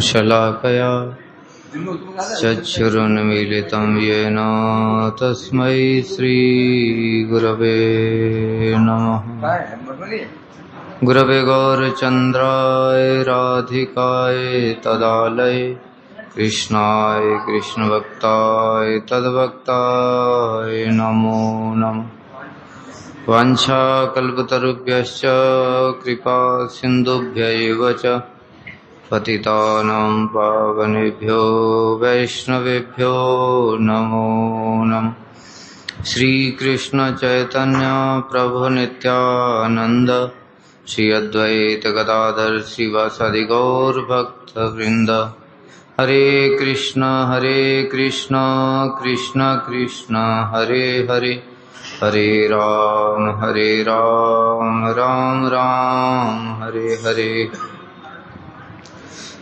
शलाकया चक्षुरुन्मीलितं येन तस्मै श्रीगुरवे नमः। गुरवे गौरचन्द्राय राधिकाय तदालये कृष्णाय कृष्णभक्ताय तद्भक्ताय नमो नमः। वाञ्छाकल्पतरुभ्यश्च कृपा सिन्धुभ्यैव च पतितानां पावनेभ्यो वैष्णवेभ्यो नमो नमः। श्रीकृष्ण चैतन्य प्रभु नित्यानंद श्री अद्वैत गदाधर श्रीवासादि गौर भक्तवृंद। हरे कृष्ण कृष्ण कृष्ण हरे हरे, हरे राम राम राम हरे हरे।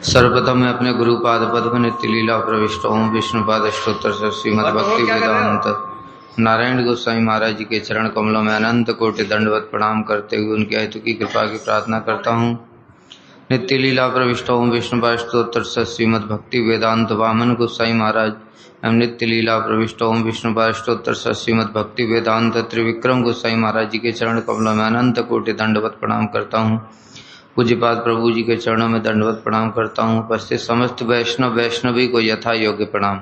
सर्वप्रथम मैं अपने गुरुपाद पद्म नित्य लीला प्रविष्ट ओम विष्णुपाद अष्टोत्तर श्रीमद् भक्ति वेदांत नारायण गोस्वामी महाराज जी के चरण कमलों में अनंत कोटि दंडवत प्रणाम करते हुए उनके हेतु की कृपा की प्रार्थना करता हूँ। नित्य लीला प्रविष्ट ओम विष्णुपाद अष्टोत्तर श्रीमद् भक्ति वेदांत वामन गोस्वामी महाराज एवं नित्य लीला प्रविष्ट ओम विष्णुपाद अष्टोत्तर श्रीमद् भक्ति वेदांत त्रिविक्रम गोस्वामी महाराज जी के चरण कमलों में अनंत कोटि दंडवत प्रणाम करता हूँ। पूज्यपाद प्रभु जी के चरणों में दंडवत प्रणाम करता हूँ। उपस्थित समस्त वैष्णवी को यथा योग्य प्रणाम।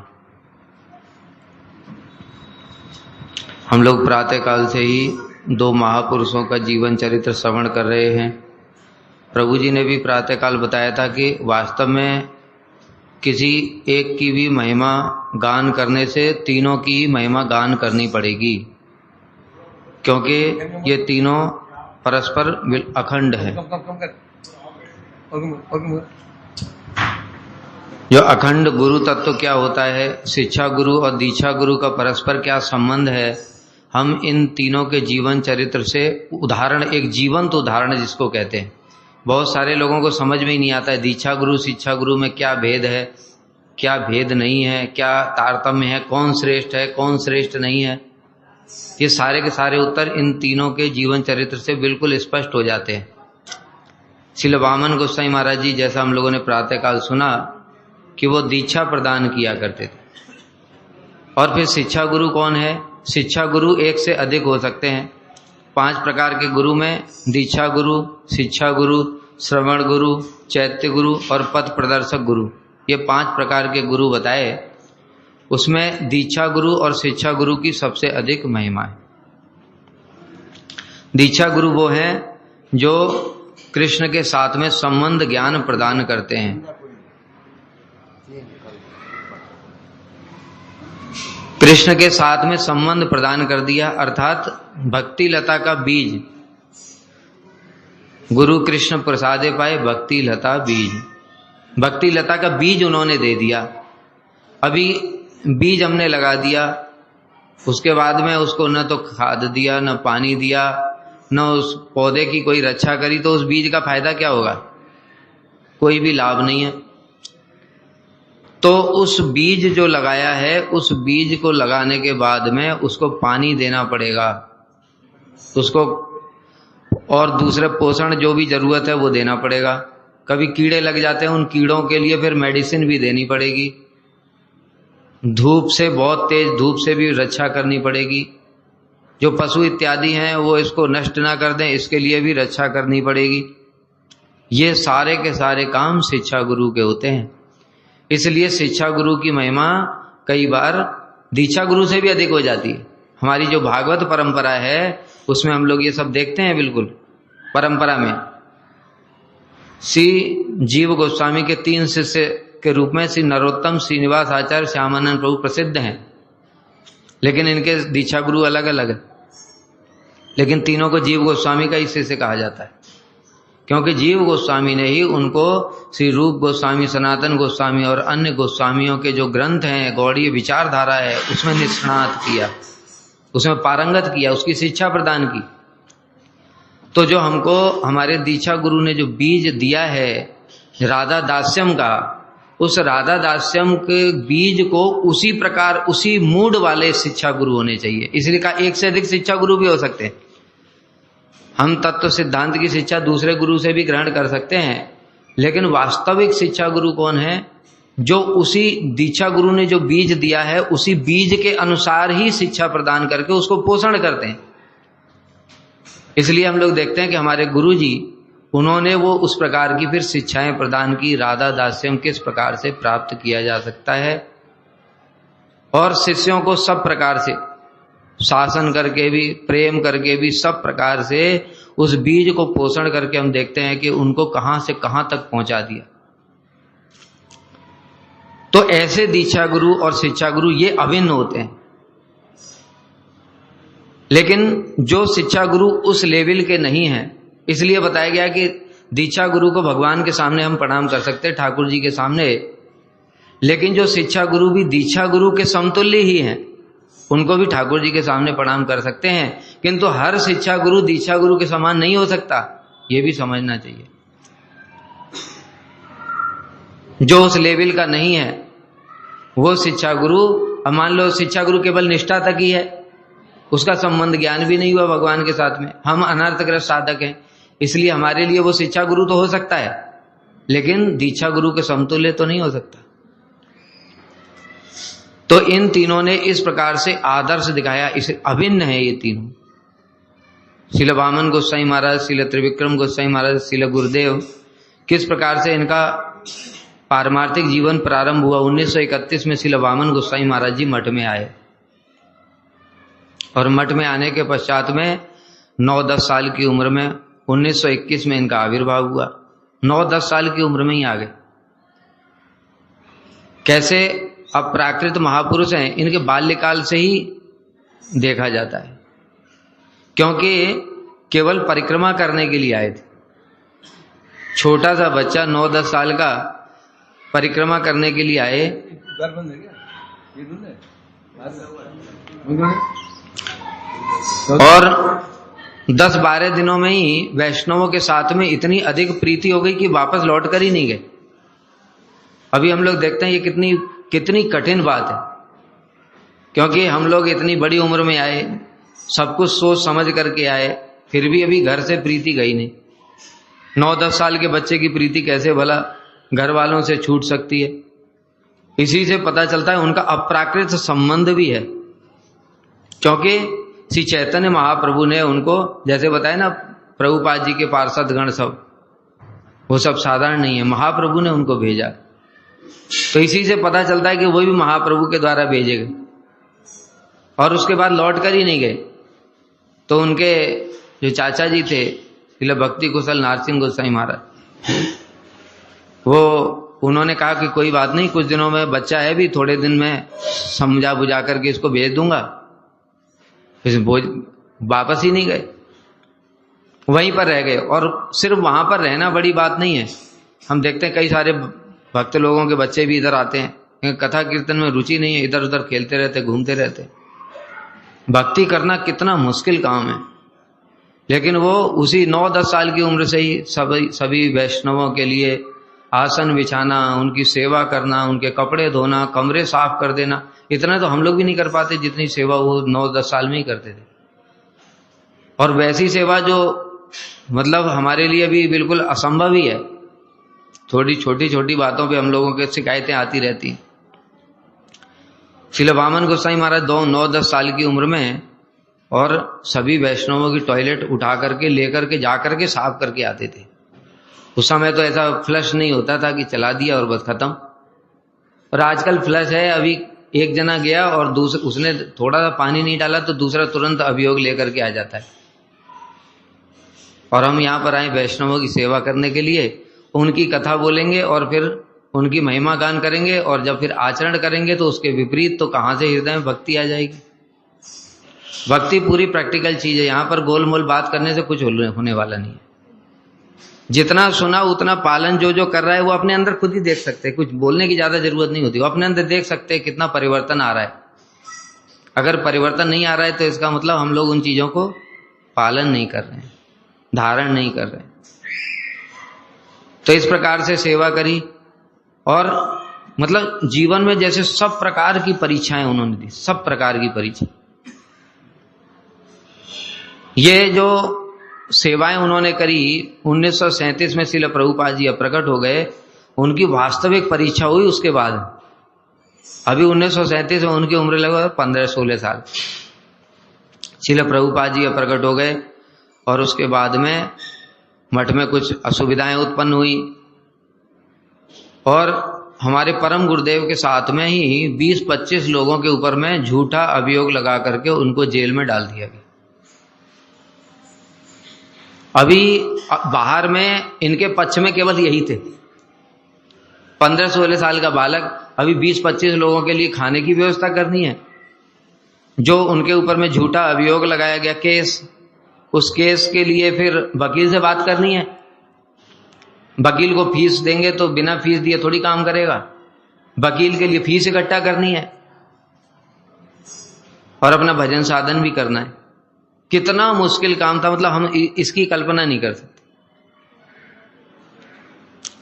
हम लोग प्रातः काल से ही दो महापुरुषों का जीवन चरित्र श्रवण कर रहे हैं। प्रभु जी ने भी प्रातः काल बताया था कि वास्तव में किसी एक की भी महिमा गान करने से तीनों की महिमा गान करनी पड़ेगी, क्योंकि ये तीनों परस्पर अखंड है। जो अखंड गुरु तत्व क्या होता है, शिक्षा गुरु और दीक्षा गुरु का परस्पर क्या संबंध है, हम इन तीनों के जीवन चरित्र से उदाहरण, एक जीवंत उदाहरण जिसको कहते हैं, बहुत सारे लोगों को समझ में ही नहीं आता है दीक्षा गुरु शिक्षा गुरु में क्या भेद है, क्या भेद नहीं है, क्या तारतम्य है, कौन श्रेष्ठ है कौन श्रेष्ठ नहीं है। ये सारे के सारे उत्तर इन तीनों के जीवन चरित्र से बिल्कुल स्पष्ट हो जाते हैं। श्रील वामन गोस्वामी महाराज जी, जैसा हम लोगों ने प्रातःकाल सुना कि वो दीक्षा प्रदान किया करते थे। और फिर शिक्षा गुरु कौन है? शिक्षा गुरु एक से अधिक हो सकते हैं। 5 प्रकार के गुरु में दीक्षा गुरु, शिक्षा गुरु, श्रवण गुरु, चैत्य गुरु और पथ प्रदर्शक गुरु, ये 5 प्रकार के गुरु बताए। उसमें दीक्षा गुरु और शिक्षा गुरु की सबसे अधिक महिमा है। दीक्षा गुरु वो हैं जो कृष्ण के साथ में संबंध ज्ञान प्रदान करते हैं। कृष्ण के साथ में संबंध प्रदान कर दिया, अर्थात भक्ति लता का बीज, गुरु कृष्ण प्रसादे पाए भक्ति लता बीज, भक्ति लता का बीज उन्होंने दे दिया। अभी बीज हमने लगा दिया, उसके बाद में उसको न तो खाद दिया, न पानी दिया, न उस पौधे की कोई रक्षा करी, तो उस बीज का फायदा क्या होगा? कोई भी लाभ नहीं है। तो उस बीज जो लगाया है, उस बीज को लगाने के बाद में उसको पानी देना पड़ेगा, उसको और दूसरे पोषण जो भी जरूरत है वो देना पड़ेगा। कभी कीड़े लग जाते हैं, उन कीड़ों के लिए फिर मेडिसिन भी देनी पड़ेगी। धूप से, बहुत तेज धूप से भी रक्षा करनी पड़ेगी। जो पशु इत्यादि हैं वो इसको नष्ट ना कर दें, इसके लिए भी रक्षा करनी पड़ेगी। ये सारे के सारे काम शिक्षा गुरु के होते हैं। इसलिए शिक्षा गुरु की महिमा कई बार दीक्षा गुरु से भी अधिक हो जाती है। हमारी जो भागवत परंपरा है उसमें हम लोग ये सब देखते हैं। बिल्कुल परंपरा में श्री जीव गोस्वामी के 3 शिष्य के रूप में श्री नरोत्तम, श्रीनिवास आचार्य, श्यामानंद प्रभु प्रसिद्ध हैं, लेकिन इनके दीक्षा गुरु अलग अलग है। लेकिन तीनों को जीव गोस्वामी का ही शिष्य कहा जाता है, क्योंकि जीव गोस्वामी ने ही उनको श्री रूप गोस्वामी, सनातन गोस्वामी और अन्य गोस्वामियों के जो ग्रंथ हैं, गौड़ीय विचारधारा है, उसमें निष्णात किया, उसमें पारंगत किया, उसकी शिक्षा प्रदान की। तो जो हमको हमारे दीक्षा गुरु ने जो बीज दिया है राधा दास्यम का, उस राधा दास्यम के बीज को उसी प्रकार, उसी मूड वाले शिक्षा गुरु होने चाहिए। इसलिए कहा एक से अधिक शिक्षा गुरु भी हो सकते हैं। हम तत्व सिद्धांत की शिक्षा दूसरे गुरु से भी ग्रहण कर सकते हैं, लेकिन वास्तविक शिक्षा गुरु कौन है? जो उसी दीक्षा गुरु ने जो बीज दिया है उसी बीज के अनुसार ही शिक्षा प्रदान करके उसको पोषण करते हैं। इसलिए हम लोग देखते हैं कि हमारे गुरु जी, उन्होंने वो उस प्रकार की फिर शिक्षाएं प्रदान की। राधा दास्यम किस प्रकार से प्राप्त किया जा सकता है, और शिष्यों को सब प्रकार से शासन करके भी, प्रेम करके भी, सब प्रकार से उस बीज को पोषण करके हम देखते हैं कि उनको कहां से कहां तक पहुंचा दिया। तो ऐसे दीक्षा गुरु और शिक्षा गुरु ये अभिन्न होते हैं। लेकिन जो शिक्षा गुरु उस लेवल के नहीं है, इसलिए बताया गया कि दीक्षा गुरु को भगवान के सामने हम प्रणाम कर सकते हैं, ठाकुर जी के सामने, लेकिन जो शिक्षा गुरु भी दीक्षा गुरु के समतुल्य ही हैं, उनको भी ठाकुर जी के सामने प्रणाम कर सकते हैं। किंतु हर शिक्षा गुरु दीक्षा गुरु के समान नहीं हो सकता, ये भी समझना चाहिए। जो उस लेवल का नहीं है वो शिक्षा गुरु, अब मान लो शिक्षा गुरु केवल निष्ठा तक ही है, उसका संबंध ज्ञान भी नहीं हुआ भगवान के साथ में, हम अनर्थग्रस्त साधक हैं, इसलिए हमारे लिए वो शिक्षा गुरु तो हो सकता है, लेकिन दीक्षा गुरु के समतुल्य तो नहीं हो सकता। तो इन तीनों ने इस प्रकार से आदर्श दिखाया, इसे अभिन्न है ये तीनों। श्रील वामन गोसाई महाराज, श्रील त्रिविक्रम गोसाई महाराज, श्रील गुरुदेव, किस प्रकार से इनका पारमार्थिक जीवन प्रारंभ हुआ। 1931 में श्रील वामन गोसाई महाराज जी मठ में आए, और मठ में आने के पश्चात में 9-10 साल की उम्र में 1921 में इनका आविर्भाव हुआ। 9-10 साल की उम्र में ही आ गए। कैसे? अप्राकृत महापुरुष हैं, इनके बाल्यकाल से ही देखा जाता है, क्योंकि केवल परिक्रमा करने के लिए आए थे। छोटा सा बच्चा 9-10 साल का परिक्रमा करने के लिए आए, और 10-12 दिनों में ही वैष्णवों के साथ में इतनी अधिक प्रीति हो गई कि वापस लौट कर ही नहीं गए। अभी हम लोग देखते हैं ये कितनी कठिन बात है, क्योंकि हम लोग इतनी बड़ी उम्र में आए, सब कुछ सोच समझ करके आए, फिर भी अभी घर से प्रीति गई नहीं। 9-10 साल के बच्चे की प्रीति कैसे भला घर वालों से छूट सकती है? इसी से पता चलता है उनका अप्राकृत संबंध भी है, क्योंकि श्री चैतन्य महाप्रभु ने उनको, जैसे बताया ना, प्रभुपाद जी के पार्षद गण सब, वो सब साधारण नहीं है, महाप्रभु ने उनको भेजा। तो इसी से पता चलता है कि वो भी महाप्रभु के द्वारा भेजे गए, और उसके बाद लौट कर ही नहीं गए। तो उनके जो चाचा जी थे, श्रील भक्ति कुशल नारसिंह गोसाई महाराज, वो उन्होंने कहा कि कोई बात नहीं, कुछ दिनों में बच्चा है भी, थोड़े दिन में समझा बुझा करके इसको भेज दूंगा। फिर वापस ही नहीं गए, वहीं पर रह गए। और सिर्फ वहां पर रहना बड़ी बात नहीं है, हम देखते हैं कई सारे भक्त लोगों के बच्चे भी इधर आते हैं, कथा कीर्तन में रुचि नहीं है, इधर उधर खेलते रहते, घूमते रहते। भक्ति करना कितना मुश्किल काम है, लेकिन वो उसी 9-10 साल की उम्र से ही सभी वैष्णवों के लिए आसन बिछाना, उनकी सेवा करना, उनके कपड़े धोना, कमरे साफ कर देना, इतना तो हम लोग भी नहीं कर पाते जितनी सेवा वो 9-10 साल में ही करते थे। और वैसी सेवा जो मतलब हमारे लिए भी बिल्कुल असंभव ही है। थोड़ी छोटी छोटी बातों पे हम लोगों के शिकायतें आती रहती हैं। श्रील वामन गोसाई महाराज 9-10 साल की उम्र में, और सभी वैष्णवों की टॉयलेट उठा करके लेकर के जा करके साफ करके आते थे। उस समय तो ऐसा फ्लश नहीं होता था कि चला दिया और बस खत्म। और आजकल फ्लश है, अभी एक जना गया और उसने थोड़ा सा पानी नहीं डाला तो दूसरा तुरंत अभियोग लेकर के आ जाता है। और हम यहाँ पर आए वैष्णवों की सेवा करने के लिए, उनकी कथा बोलेंगे और फिर उनकी महिमा गान करेंगे, और जब फिर आचरण करेंगे तो उसके विपरीत, तो कहाँ से हृदय में भक्ति आ जाएगी? भक्ति पूरी प्रैक्टिकल चीज है, यहाँ पर गोल मोल बात करने से कुछ होने वाला नहीं है। जितना सुना उतना पालन जो कर रहा है वो अपने अंदर खुद ही देख सकते हैं, कुछ बोलने की ज्यादा जरूरत नहीं होती, वो अपने अंदर देख सकते हैं कितना परिवर्तन आ रहा है। अगर परिवर्तन नहीं आ रहा है तो इसका मतलब हम लोग उन चीजों को पालन नहीं कर रहे हैं, धारण नहीं कर रहे हैं। तो इस प्रकार से सेवा करी, और मतलब जीवन में जैसे सब प्रकार की परीक्षाएं उन्होंने दी, सब प्रकार की परीक्षा। ये जो सेवाएं उन्होंने करी, 1937 में श्रील प्रभुपाद जी प्रकट हो गए, उनकी वास्तविक परीक्षा हुई उसके बाद। अभी 1937 में उनकी उम्र लगभग 15-16 साल। श्रील प्रभुपाद जी प्रकट हो गए और उसके बाद में मठ में कुछ असुविधाएं उत्पन्न हुई और हमारे परम गुरुदेव के साथ में ही 20-25 लोगों के ऊपर में झूठा अभियोग लगा करके उनको जेल में डाल दिया गया। अभी बाहर में इनके पक्ष में केवल यही थे, 15-16 साल का बालक, अभी 20-25 लोगों के लिए खाने की व्यवस्था करनी है। जो उनके ऊपर में झूठा अभियोग लगाया गया केस, उस केस के लिए फिर वकील से बात करनी है। वकील को फीस देंगे तो बिना फीस दिए थोड़ी काम करेगा, वकील के लिए फीस इकट्ठा करनी है और अपना भजन साधन भी करना है। कितना मुश्किल काम था, मतलब हम इसकी कल्पना नहीं कर सकते।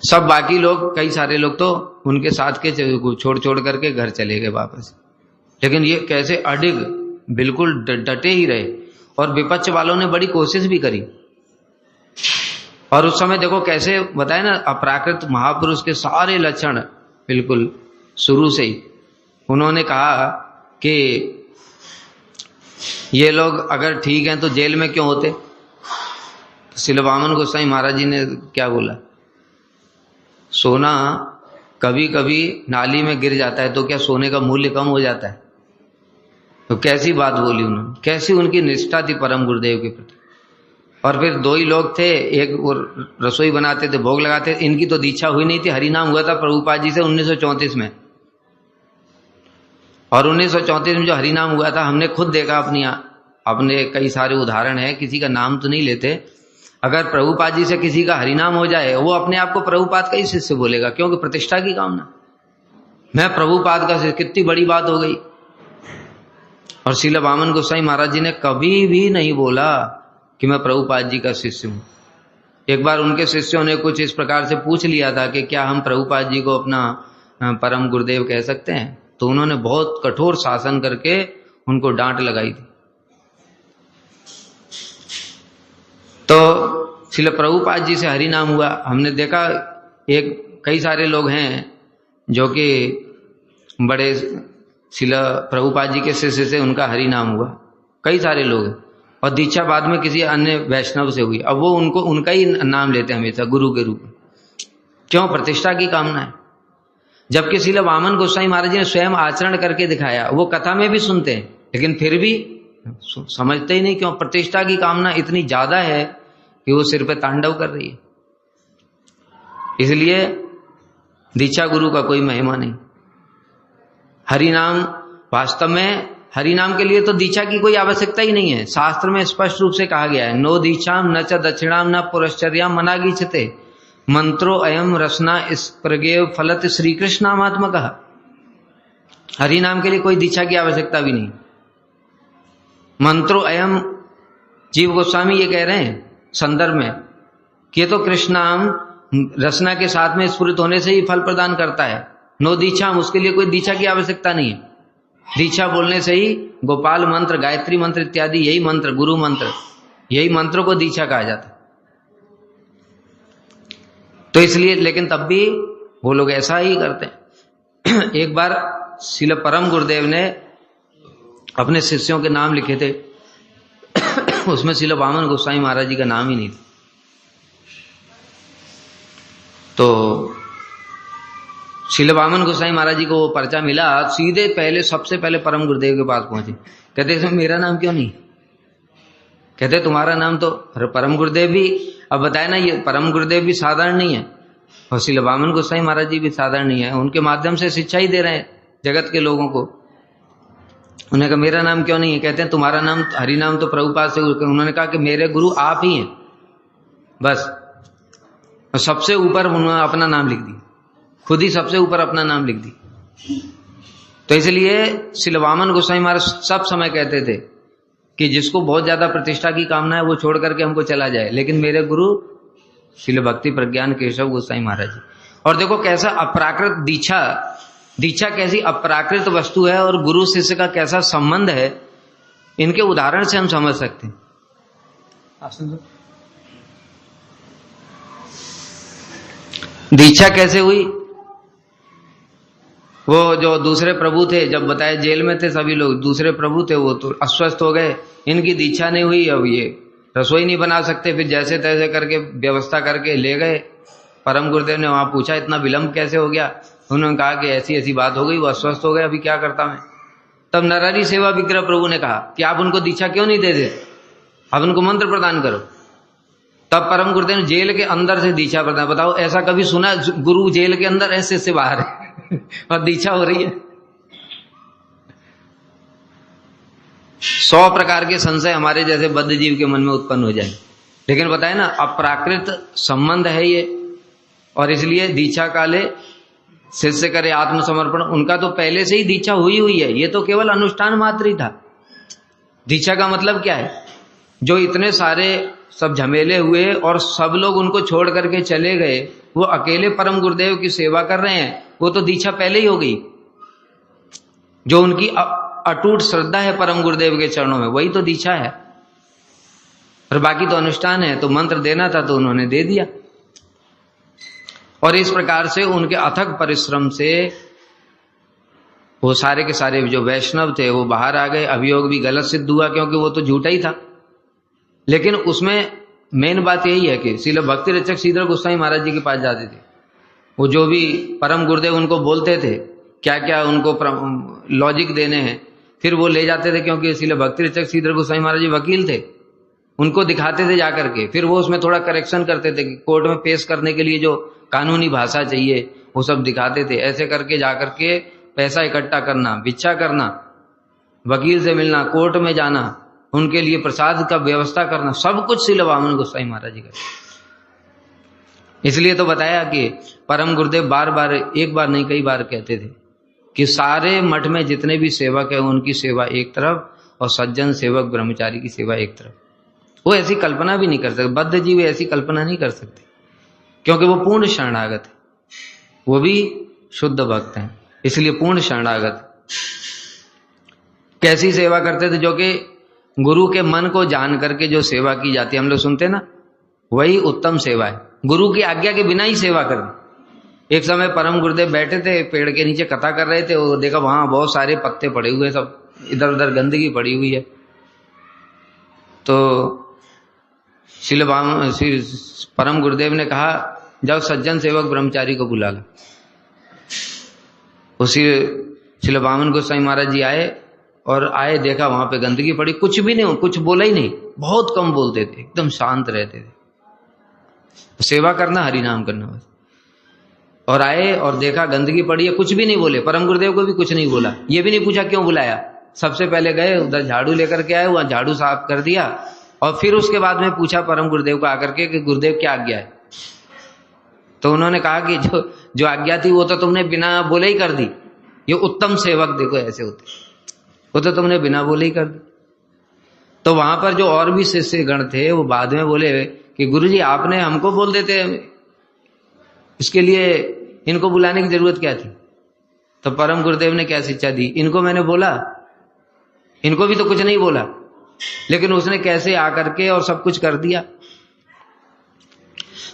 सब बाकी लोग, कई सारे लोग तो उनके साथ के छोड़ छोड़ करके घर चले गए वापस, लेकिन ये कैसे अडिग बिल्कुल डटे ही रहे। और विपक्ष वालों ने बड़ी कोशिश भी करी। और उस समय देखो कैसे बताए ना, अपराकृत महापुरुष के सारे लक्षण बिल्कुल शुरू से ही उन्होंने कहा कि ये लोग अगर ठीक हैं तो जेल में क्यों होते। श्रील वामन गोसाई महाराज जी ने क्या बोला, सोना कभी कभी नाली में गिर जाता है तो क्या सोने का मूल्य कम हो जाता है। तो कैसी बात बोली उन्होंने, कैसी उनकी निष्ठा थी परम गुरुदेव के प्रति। और फिर 2 ही लोग थे, एक वो रसोई बनाते थे, भोग लगाते थे। इनकी तो दीक्षा हुई नहीं थी, हरिनाम हुआ था प्रभुपाद जी से 1934 में। और 1934 में जो हरिनाम हुआ था, हमने खुद देखा अपने कई सारे उदाहरण है, किसी का नाम तो नहीं लेते। अगर प्रभुपाद जी से किसी का हरिनाम हो जाए, वो अपने आप को प्रभुपाद का ही शिष्य बोलेगा, क्योंकि प्रतिष्ठा की कामना, मैं प्रभुपाद का शिष्य, कितनी बड़ी बात हो गई। और श्रील वामन गोसाई महाराज जी ने कभी भी नहीं बोला कि मैं प्रभुपाद जी का शिष्य हूं। एक बार उनके शिष्यों ने कुछ इस प्रकार से पूछ लिया था कि क्या हम प्रभुपाद जी को अपना परम गुरुदेव कह सकते हैं, तो उन्होंने बहुत कठोर शासन करके उनको डांट लगाई थी। तो श्रील प्रभुपाद जी से हरिनाम हुआ। हमने देखा कई सारे लोग हैं जो कि बड़े श्रील प्रभुपाद जी के शिष्य से उनका हरिनाम हुआ, कई सारे लोग हैं। और दीक्षा बाद में किसी अन्य वैष्णव से हुई, अब वो उनका ही नाम लेते हैं हमेशा गुरु के रूप में। क्यों? प्रतिष्ठा की कामना है। जबकि श्रील वामन गोसाई महाराज जी ने स्वयं आचरण करके दिखाया। वो कथा में भी सुनते हैं लेकिन फिर भी समझते ही नहीं। क्यों? प्रतिष्ठा की कामना इतनी ज्यादा है कि वो सिर पे तांडव कर रही है। इसलिए दीक्षा गुरु का कोई महिमा नहीं। हरिनाम, वास्तव में हरिनाम के लिए तो दीक्षा की कोई आवश्यकता ही नहीं है। शास्त्र में स्पष्ट रूप से कहा गया है, नो दीक्षाम न च दक्षिणाम न पुरश्चर्याम मनागीचते मंत्रो अयम रसना स्प्रगेव फलत श्री कृष्णामात्मक। हरिनाम के लिए कोई दीक्षा की आवश्यकता भी नहीं। मंत्रो अयम, जीव गोस्वामी ये कह रहे हैं संदर्भ में कि ये तो कृष्णाम रसना के साथ में स्फुरित होने से ही फल प्रदान करता है। नो दीक्षाम, उसके लिए कोई दीक्षा की आवश्यकता नहीं है। दीक्षा बोलने से ही गोपाल मंत्र, गायत्री मंत्र इत्यादि, यही मंत्र, गुरु मंत्र, यही मंत्रों को दीक्षा कहा जाता है। तो इसलिए, लेकिन तब भी वो लोग ऐसा ही करते हैं। एक बार श्रील परम गुरुदेव ने अपने शिष्यों के नाम लिखे थे, उसमें श्रील वामन गोसाई महाराज जी का नाम ही नहीं था। तो श्रील वामन गोसाई महाराज जी को वो पर्चा मिला, सीधे पहले सबसे पहले परम गुरुदेव के पास पहुंचे। कहते इसमें मेरा नाम क्यों नहीं? कहते तुम्हारा नाम तो परम गुरुदेव भी, अब बताए ना, ये परम गुरुदेव भी साधारण नहीं है और श्रील वामन गोसाई महाराज जी भी साधारण नहीं है। उनके माध्यम से शिक्षा ही दे रहे हैं जगत के लोगों को। उन्होंने कहा मेरा नाम क्यों नहीं है? कहते हैं तुम्हारा नाम, हरिनाम तो प्रभुपाद से। उन्होंने कहा कि मेरे गुरु आप ही हैं बस। और सबसे ऊपर उन्होंने अपना नाम लिख दिया, खुद ही सबसे ऊपर अपना नाम लिख दी। तो इसलिए श्रील वामन गोसाई महाराज सब समय कहते थे कि जिसको बहुत ज्यादा प्रतिष्ठा की कामना है वो छोड़ करके हमको चला जाए, लेकिन मेरे गुरु श्रील भक्ति प्रज्ञान केशव गोसाई महाराज जी। और देखो कैसा अपराकृत दीक्षा कैसी अपराकृत वस्तु है और गुरु शिष्य का कैसा संबंध है, इनके उदाहरण से हम समझ सकते हैं। दीक्षा कैसे हुई? वो जो दूसरे प्रभु थे, जब बताया जेल में थे सभी लोग, दूसरे प्रभु थे, वो तो अस्वस्थ हो गए, इनकी दीक्षा नहीं हुई, अब ये रसोई नहीं बना सकते, फिर जैसे तैसे करके व्यवस्था करके ले गए। परम गुरुदेव ने वहां पूछा इतना विलंब कैसे हो गया? उन्होंने कहा कि ऐसी ऐसी बात हो गई, वो अस्वस्थ हो गए, अभी क्या करता मैं। तब नरहरि सेवा विग्रह प्रभु ने कहा कि आप उनको दीक्षा क्यों नहीं दे देते, आप उनको मंत्र प्रदान करो। तब परम गुरुदेव ने जेल के अंदर से दीक्षा प्रदान। बताओ ऐसा कभी सुना गुरु जेल के अंदर ऐसे से बाहर है और दीक्षा हो रही है? 100 प्रकार के संशय हमारे जैसे बद्ध जीव के मन में उत्पन्न हो जाए। लेकिन बताए ना, अप्राकृत संबंध है ये, और इसलिए दीक्षा काले शिष्य करे आत्मसमर्पण। उनका तो पहले से ही दीक्षा हुई है, ये तो केवल अनुष्ठान मात्र ही था। दीक्षा का मतलब क्या है? जो इतने सारे सब झमेले हुए और सब लोग उनको छोड़ करके चले गए, वो अकेले परम गुरुदेव की सेवा कर रहे हैं, वो तो दीक्षा पहले ही हो गई। जो उनकी अटूट श्रद्धा है परम गुरुदेव के चरणों में, वही तो दीक्षा है, और बाकी तो अनुष्ठान है। तो मंत्र देना था तो उन्होंने दे दिया, और इस प्रकार से उनके अथक परिश्रम से वो सारे के सारे जो वैष्णव थे वो बाहर आ गए। अभियोग भी गलत सिद्ध हुआ, क्योंकि वो तो झूठा ही था। लेकिन उसमें मेन बात यही है कि श्रील भक्ति रक्षक श्रीधर गोस्वामी महाराज जी के पास जाते थे, वो जो भी परम गुरुदेव उनको बोलते थे, क्या क्या उनको लॉजिक देने हैं, फिर वो ले जाते थे, क्योंकि श्रील भक्ति रक्षक श्रीधर गोस्वामी महाराज जी वकील थे, उनको दिखाते थे जाकर के। फिर वो उसमें थोड़ा करेक्शन करते थे, कोर्ट में पेश करने के लिए जो कानूनी भाषा चाहिए वो सब दिखाते थे। ऐसे करके जाकर के पैसा इकट्ठा करना, भिक्षा करना, वकील से मिलना, कोर्ट में जाना, उनके लिए प्रसाद का व्यवस्था करना, सब कुछ श्रील वामन गोस्वामी महाराज जी का। इसलिए तो बताया कि परम गुरुदेव बार बार, एक बार नहीं कई बार कहते थे कि सारे मठ में जितने भी सेवक है उनकी सेवा एक तरफ और सज्जन सेवक ब्रह्मचारी की सेवा एक तरफ। वो ऐसी कल्पना भी नहीं कर सकते, बद्ध जीव ऐसी कल्पना नहीं कर सकते, क्योंकि वो पूर्ण शरणागत है, वो भी शुद्ध भक्त हैं, इसलिए पूर्ण शरणागत। कैसी सेवा करते थे? जो कि गुरु के मन को जान करके जो सेवा की जाती है, हम लोग सुनते ना, वही उत्तम सेवा है। गुरु की आज्ञा के बिना ही सेवा करनी। एक समय परम गुरुदेव बैठे थे, पेड़ के नीचे कथा कर रहे थे, वो देखा वहां बहुत सारे पत्ते पड़े हुए, सब इधर उधर गंदगी पड़ी हुई है। तो श्री परम गुरुदेव ने कहा जाओ सज्जन सेवक ब्रह्मचारी को बुला ला। उसी श्री वामन गोस्वामी महाराज जी आए, और आए देखा वहां पे गंदगी पड़ी, कुछ भी नहीं, कुछ बोला ही नहीं, बहुत कम बोलते थे, एकदम शांत रहते थे, सेवा करना, हरि नाम करना बस। और आए और देखा गंदगी पड़ी है, कुछ भी नहीं बोले, परम गुरुदेव को भी कुछ नहीं बोला, ये भी नहीं पूछा क्यों बुलाया। सबसे पहले गए उधर झाड़ू लेकर के आए, वहां झाड़ू साफ कर दिया, और फिर उसके बाद में पूछा परम गुरुदेव को आकर के कि गुरुदेव क्या आज्ञा है। तो उन्होंने कहा कि जो आज्ञा थी वो तो तुमने बिना बोले ही कर दी। ये उत्तम सेवक देखो ऐसे होते, वो तो तुमने बिना बोले ही कर दी। तो वहां पर जो और भी शिष्य गण थे वो बाद में बोले कि गुरुजी आपने हमको बोल देते, इसके लिए इनको बुलाने की जरूरत क्या थी। तो परम गुरुदेव ने क्या शिक्षा दी, इनको मैंने बोला, इनको भी तो कुछ नहीं बोला, लेकिन उसने कैसे आकर के और सब कुछ कर दिया।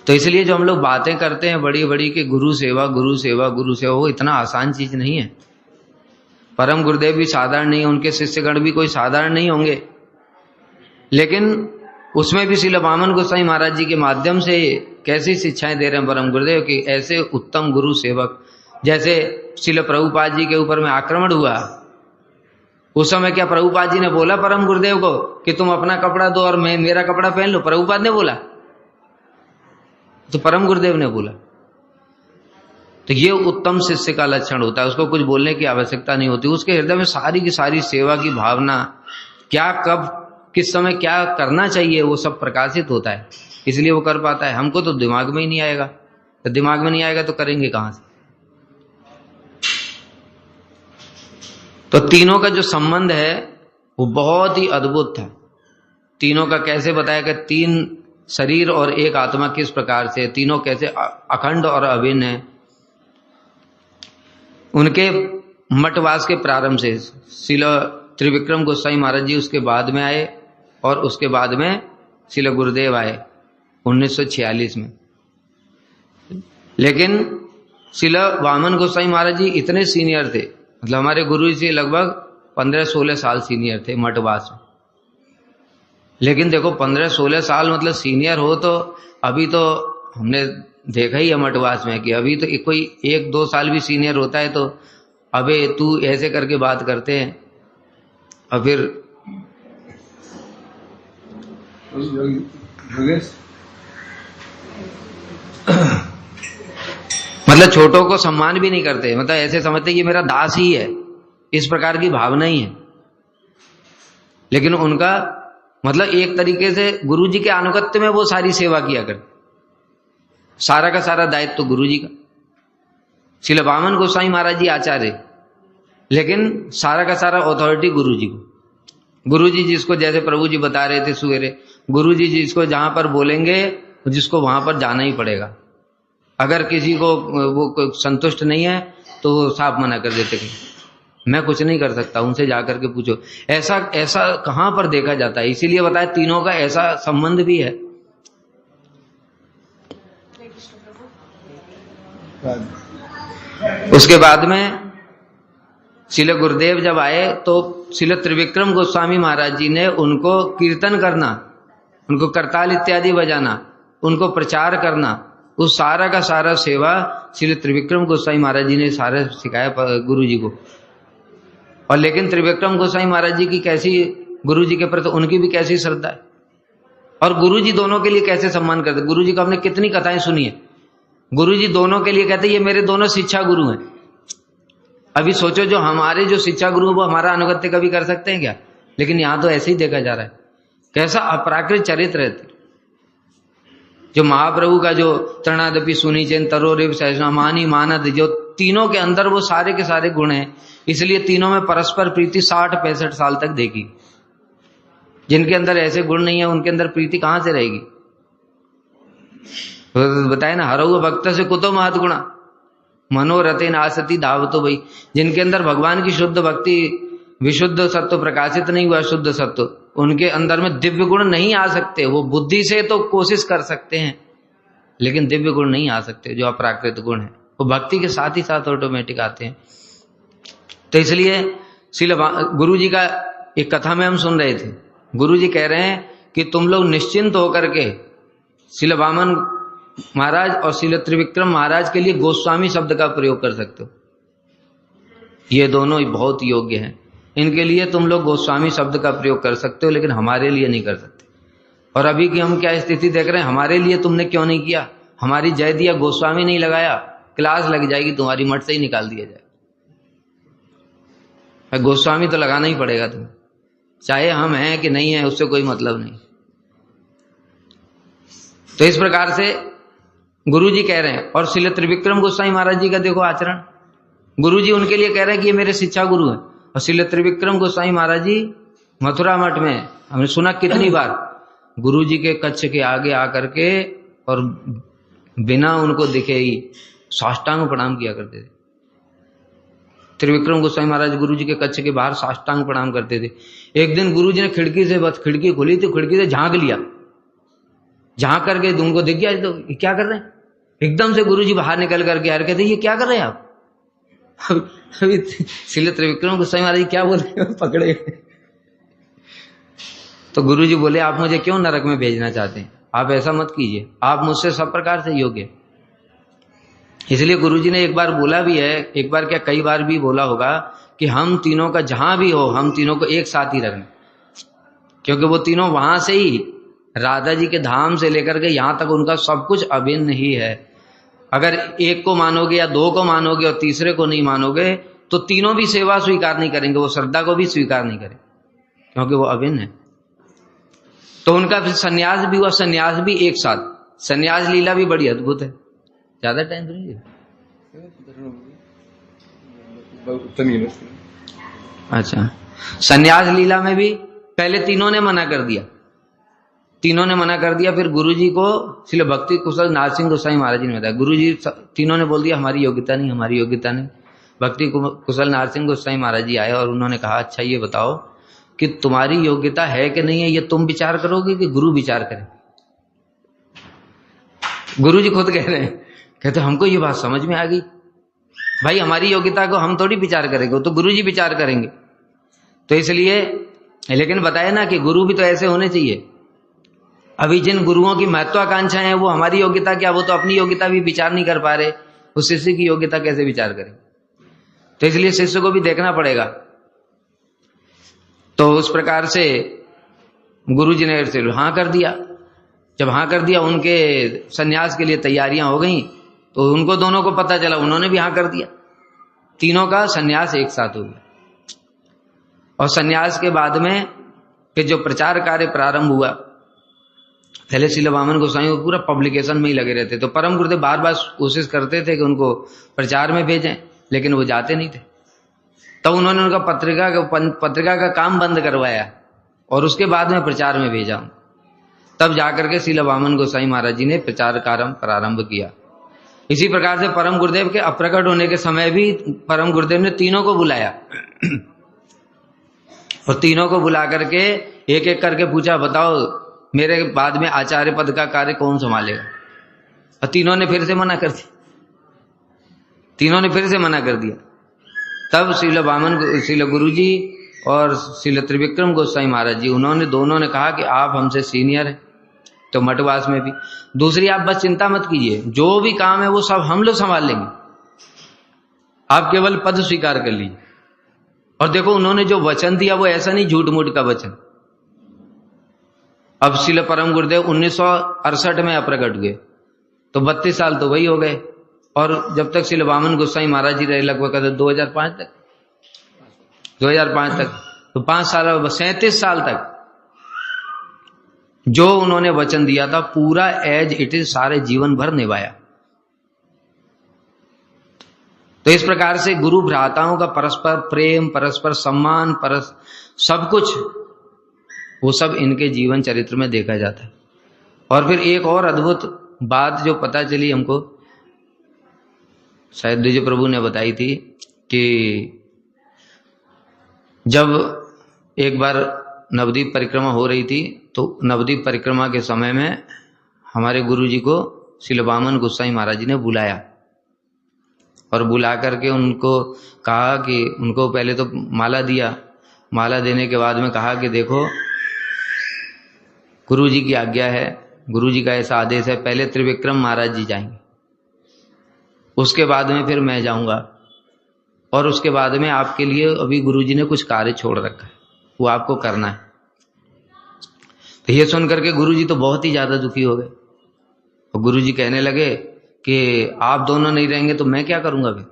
तो इसलिए जो हम लोग बातें करते हैं बड़ी बड़ी कि गुरु सेवा गुरु सेवा गुरु सेवा, वो इतना आसान चीज नहीं है। परम गुरुदेव भी साधारण नहीं, उनके शिष्यगण भी कोई साधारण नहीं होंगे, लेकिन उसमें भी श्रील वामन गोस्वामी महाराज जी के माध्यम से कैसी शिक्षाएं दे रहे हैं परम गुरुदेव की। ऐसे उत्तम गुरु सेवक, जैसे श्रील प्रभुपाद जी के ऊपर में आक्रमण हुआ, उस समय क्या प्रभुपाद जी ने बोला परम गुरुदेव को कि तुम अपना कपड़ा दो और मैं मेरा कपड़ा पहन लो? प्रभुपाद ने बोला? तो परम गुरुदेव ने बोला। तो ये उत्तम शिष्य का लक्षण होता है, उसको कुछ बोलने की आवश्यकता नहीं होती, उसके हृदय में सारी की सारी सेवा की भावना, क्या कब किस समय क्या करना चाहिए वो सब प्रकाशित होता है, इसलिए वो कर पाता है। हमको तो दिमाग में ही नहीं आएगा, तो दिमाग में नहीं आएगा तो करेंगे कहां से। तो तीनों का जो संबंध है वो बहुत ही अद्भुत था। तीनों का कैसे बताया कि 3 शरीर और एक आत्मा किस प्रकार से, तीनों कैसे अखंड और अभिन्न है। उनके मठवास के प्रारंभ से श्रील त्रिविक्रम गोस्वामी महाराज जी उसके बाद में आए, और उसके बाद में श्रील गुरुदेव आए 1946 में। लेकिन श्रील वामन गोसाई महाराज जी इतने सीनियर थे, मतलब हमारे गुरु जी से लगभग 15-16 साल सीनियर थे मठवास में। लेकिन देखो 15-16 साल मतलब सीनियर हो, तो अभी तो हमने देखा ही है मठवास में कि अभी तो कोई 1-2 साल भी सीनियर होता है तो अबे तू ऐसे करके बात करते हैं। और फिर मतलब छोटों को सम्मान भी नहीं करते, मतलब ऐसे समझते कि मेरा दास ही है, इस प्रकार की भावना ही है। लेकिन उनका मतलब एक तरीके से गुरु जी के अनुगत्य में वो सारी सेवा किया करते, सारा का सारा दायित्व तो गुरु जी का। श्रील वामन गोसाई महाराज जी आचार्य, लेकिन सारा का सारा अथॉरिटी गुरु जी को। गुरु जी जिसको, जैसे प्रभु जी बता रहे थे सवेरे, गुरु जी जिसको जहां पर बोलेंगे जिसको वहां पर जाना ही पड़ेगा। अगर किसी को वो संतुष्ट नहीं है तो वो साफ मना कर देते कि मैं कुछ नहीं कर सकता, उनसे जाकर के पूछो। ऐसा ऐसा कहां पर देखा जाता है? इसीलिए बताया तीनों का ऐसा संबंध भी है। उसके बाद में श्रील गुरुदेव जब आए तो श्रील त्रिविक्रम गोस्वामी महाराज जी ने उनको कीर्तन करना, उनको करताल इत्यादि बजाना, उनको प्रचार करना, उस सारा का सारा सेवा श्री त्रिविक्रम गोस्वामी महाराज जी ने सारा सिखाया गुरु जी को। और लेकिन त्रिविक्रम गोस्वामी महाराज जी की कैसी गुरु जी के प्रति उनकी भी कैसी श्रद्धा है, और गुरु जी दोनों के लिए कैसे सम्मान करते। गुरु जी को हमने कितनी कथाएं सुनी है, गुरु जी दोनों के लिए कहते ये मेरे दोनों शिक्षा गुरु हैं। अभी सोचो जो हमारे जो शिक्षा गुरु है वो हमारा अनुगत्य कभी कर सकते हैं क्या? लेकिन यहां तो ऐसे ही देखा जा रहा है, कैसा अपराकृत चरित्र है। जो महाप्रभु का जो तृणादपि सुनिचेन तरोरेव सहस्रमानी मानद, जो तीनों के अंदर वो सारे के सारे गुण हैं, इसलिए तीनों में परस्पर प्रीति 60-65 साल तक देखी। जिनके अंदर ऐसे गुण नहीं है उनके अंदर प्रीति कहां से रहेगी? बताए ना, हरऊ भक्त से कुतो महत गुणा मनोरथे नासती धावतो भाई। जिनके अंदर भगवान की शुद्ध भक्ति, विशुद्ध सत्व प्रकाशित नहीं हुआ, शुद्ध सत्व, उनके अंदर में दिव्य गुण नहीं आ सकते। वो बुद्धि से तो कोशिश कर सकते हैं लेकिन दिव्य गुण नहीं आ सकते, जो अपराकृत गुण है वो भक्ति के साथ ही साथ ऑटोमेटिक आते हैं। तो इसलिए श्रील गुरु जी का एक कथा में हम सुन रहे थे, गुरु जी कह रहे हैं कि तुम लोग निश्चिंत होकर के श्रील वामन महाराज और श्रील त्रिविक्रम महाराज के लिए गोस्वामी शब्द का प्रयोग कर सकते हो। ये दोनों ही बहुत योग्य हैं, इनके लिए तुम लोग गोस्वामी शब्द का प्रयोग कर सकते हो, लेकिन हमारे लिए नहीं कर सकते। और अभी की हम क्या स्थिति देख रहे हैं, हमारे लिए तुमने क्यों नहीं किया? हमारी जय दिया गोस्वामी नहीं लगाया, क्लास लग जाएगी तुम्हारी, मठ से ही निकाल दिया जाए। गोस्वामी तो लगाना ही पड़ेगा तुम्हें, चाहे हम हैं कि नहीं है उससे कोई मतलब नहीं। तो इस प्रकार से गुरु जी कह रहे हैं। और श्रील त्रिविक्रम गोस्वामी महाराज जी का देखो आचरण, गुरु जी उनके लिए कह रहे हैं कि ये मेरे शिक्षा गुरु हैं। और श्रील त्रिविक्रम गोस्वामी महाराज जी मथुरा मठ में हमने सुना कितनी बार गुरु जी के कक्ष के आगे आकर के और बिना उनको दिखे ही साष्टांग प्रणाम किया करते थे। त्रिविक्रम गोस्वामी महाराज गुरु जी के कक्ष के बाहर साष्टांग प्रणाम करते थे। एक दिन गुरु जी ने खिड़की से, बस खिड़की खुली थी, खिड़की से झांक लिया, झांक करके उनको दिख गया तो ये क्या कर रहे हैं। एकदम से गुरु जी बाहर निकल करके यार कहते ये क्या कर रहे हैं आप? अभी श्रील त्रिविक्रम गोस्वामी महाराज क्या बोल रहे हैं, पकड़े। तो गुरु जी बोले आप मुझे क्यों नरक में भेजना चाहते हैं? आप ऐसा मत कीजिए, आप मुझसे सब प्रकार से योग्य। इसलिए गुरु जी ने एक बार बोला भी है, एक बार क्या कई बार भी बोला होगा कि हम तीनों का जहां भी हो हम तीनों को एक साथ ही रखना, क्योंकि वो तीनों वहां से ही राधा जी के धाम से लेकर के यहां तक उनका सब कुछ अभिन्न ही है। अगर एक को मानोगे या दो को मानोगे और तीसरे को नहीं मानोगे तो तीनों भी सेवा स्वीकार नहीं करेंगे, वो श्रद्धा को भी स्वीकार नहीं करेंगे, क्योंकि वो अभिन्न है। तो उनका सन्यास भी हुआ, सन्यास भी एक साथ। सन्यास लीला भी बड़ी अद्भुत है। ज्यादा टाइम तो नहीं। अच्छा, सन्यास लीला में भी पहले तीनों ने मना कर दिया, तीनों ने मना कर दिया। फिर गुरुजी को श्री भक्ति कुशल नारसिंह गोस्वामी महाराज जी ने बताया, गुरुजी तीनों ने बोल दिया हमारी योग्यता नहीं, हमारी योग्यता नहीं। भक्ति कुशल नारसिंह गोस्वामी महाराज जी आए और उन्होंने कहा अच्छा ये बताओ कि तुम्हारी योग्यता है कि नहीं है, ये तुम विचार करोगे कि गुरु विचार करे? गुरु जी खुद कह रहे हैं कहते हमको ये बात समझ में आ गई, भाई हमारी योग्यता को हम थोड़ी विचार करेंगे, वो तो गुरु जी विचार करेंगे। तो इसलिए, लेकिन बताया ना कि गुरु भी तो ऐसे होने चाहिए। अभी जिन गुरुओं की महत्वाकांक्षाएं हैं वो हमारी योग्यता क्या, वो तो अपनी योग्यता भी विचार नहीं कर पा रहे, उस शिष्य की योग्यता कैसे विचार करें। तो इसलिए शिष्य को भी देखना पड़ेगा। तो उस प्रकार से गुरु जी ने हाँ कर दिया। जब हाँ कर दिया, उनके सन्यास के लिए तैयारियां हो गई, तो उनको दोनों को पता चला, उन्होंने भी हाँ कर दिया। तीनों का सन्यास एक साथ हो गया। और सन्यास के बाद में फिर जो प्रचार कार्य प्रारंभ हुआ, पहले श्रील वामन गोसाई को पूरा पब्लिकेशन में ही लगे रहते। तो परम गुरुदेव बार बार कोशिश करते थे कि उनको प्रचार में भेजें, लेकिन वो जाते नहीं थे। तब उन्होंने उनका पत्रिका का काम बंद करवाया और उसके बाद में प्रचार में भेजा। तब जाकर के श्रील वामन गोसाई महाराज जी ने प्रचार कार्य प्रारंभ किया। इसी प्रकार से परम गुरुदेव के अप्रकट होने के समय भी परम गुरुदेव ने तीनों को बुलाया और तीनों को बुला करके एक एक करके पूछा, बताओ मेरे बाद में आचार्य पद का कार्य कौन संभालेगा। और तीनों ने फिर से मना कर दिया। तब श्रील गुरु जी और श्रील त्रिविक्रम गोस्वामी महाराज जी, दोनों ने कहा कि आप हमसे सीनियर हैं, तो मठवास में भी। दूसरी, आप बस चिंता मत कीजिए, जो भी काम है वो सब हम लोग संभाल लेंगे, आप केवल पद स्वीकार कर लीजिए। और देखो उन्होंने जो वचन दिया वो ऐसा नहीं झूठ मूठ का वचन। अब श्रील परम गुरुदेव 1968 में अप्रकट हुए, तो 32 साल तो वही हो गए। और जब तक श्रील वामन गोसाई महाराज जी रहे, लगभग 2005 तक, तो 5 साल, 37 साल तक जो उन्होंने वचन दिया था पूरा एज इट इज सारे जीवन भर निभाया। तो इस प्रकार से गुरु भ्राताओं का परस्पर प्रेम, परस्पर सम्मान, सब कुछ, वो सब इनके जीवन चरित्र में देखा जाता है। और फिर एक और अद्भुत बात जो पता चली हमको, शायद द्विज प्रभु ने बताई थी, कि जब एक बार नवद्वीप परिक्रमा हो रही थी, तो नवद्वीप परिक्रमा के समय में हमारे गुरु जी को श्रील वामन गोसाई महाराज जी ने बुलाया और बुला करके उनको कहा कि, उनको पहले तो माला दिया, माला देने के बाद में कहा कि देखो गुरु जी की आज्ञा है, गुरु जी का ऐसा आदेश है, पहले त्रिविक्रम महाराज जी जाएंगे, उसके बाद में फिर मैं जाऊंगा, और उसके बाद में आपके लिए अभी गुरु जी ने कुछ कार्य छोड़ रखा है, वो आपको करना है। तो ये सुन करके गुरु जी तो बहुत ही ज्यादा दुखी हो गए और गुरु जी कहने लगे कि आप दोनों नहीं रहेंगे तो मैं क्या करूंगा फिर।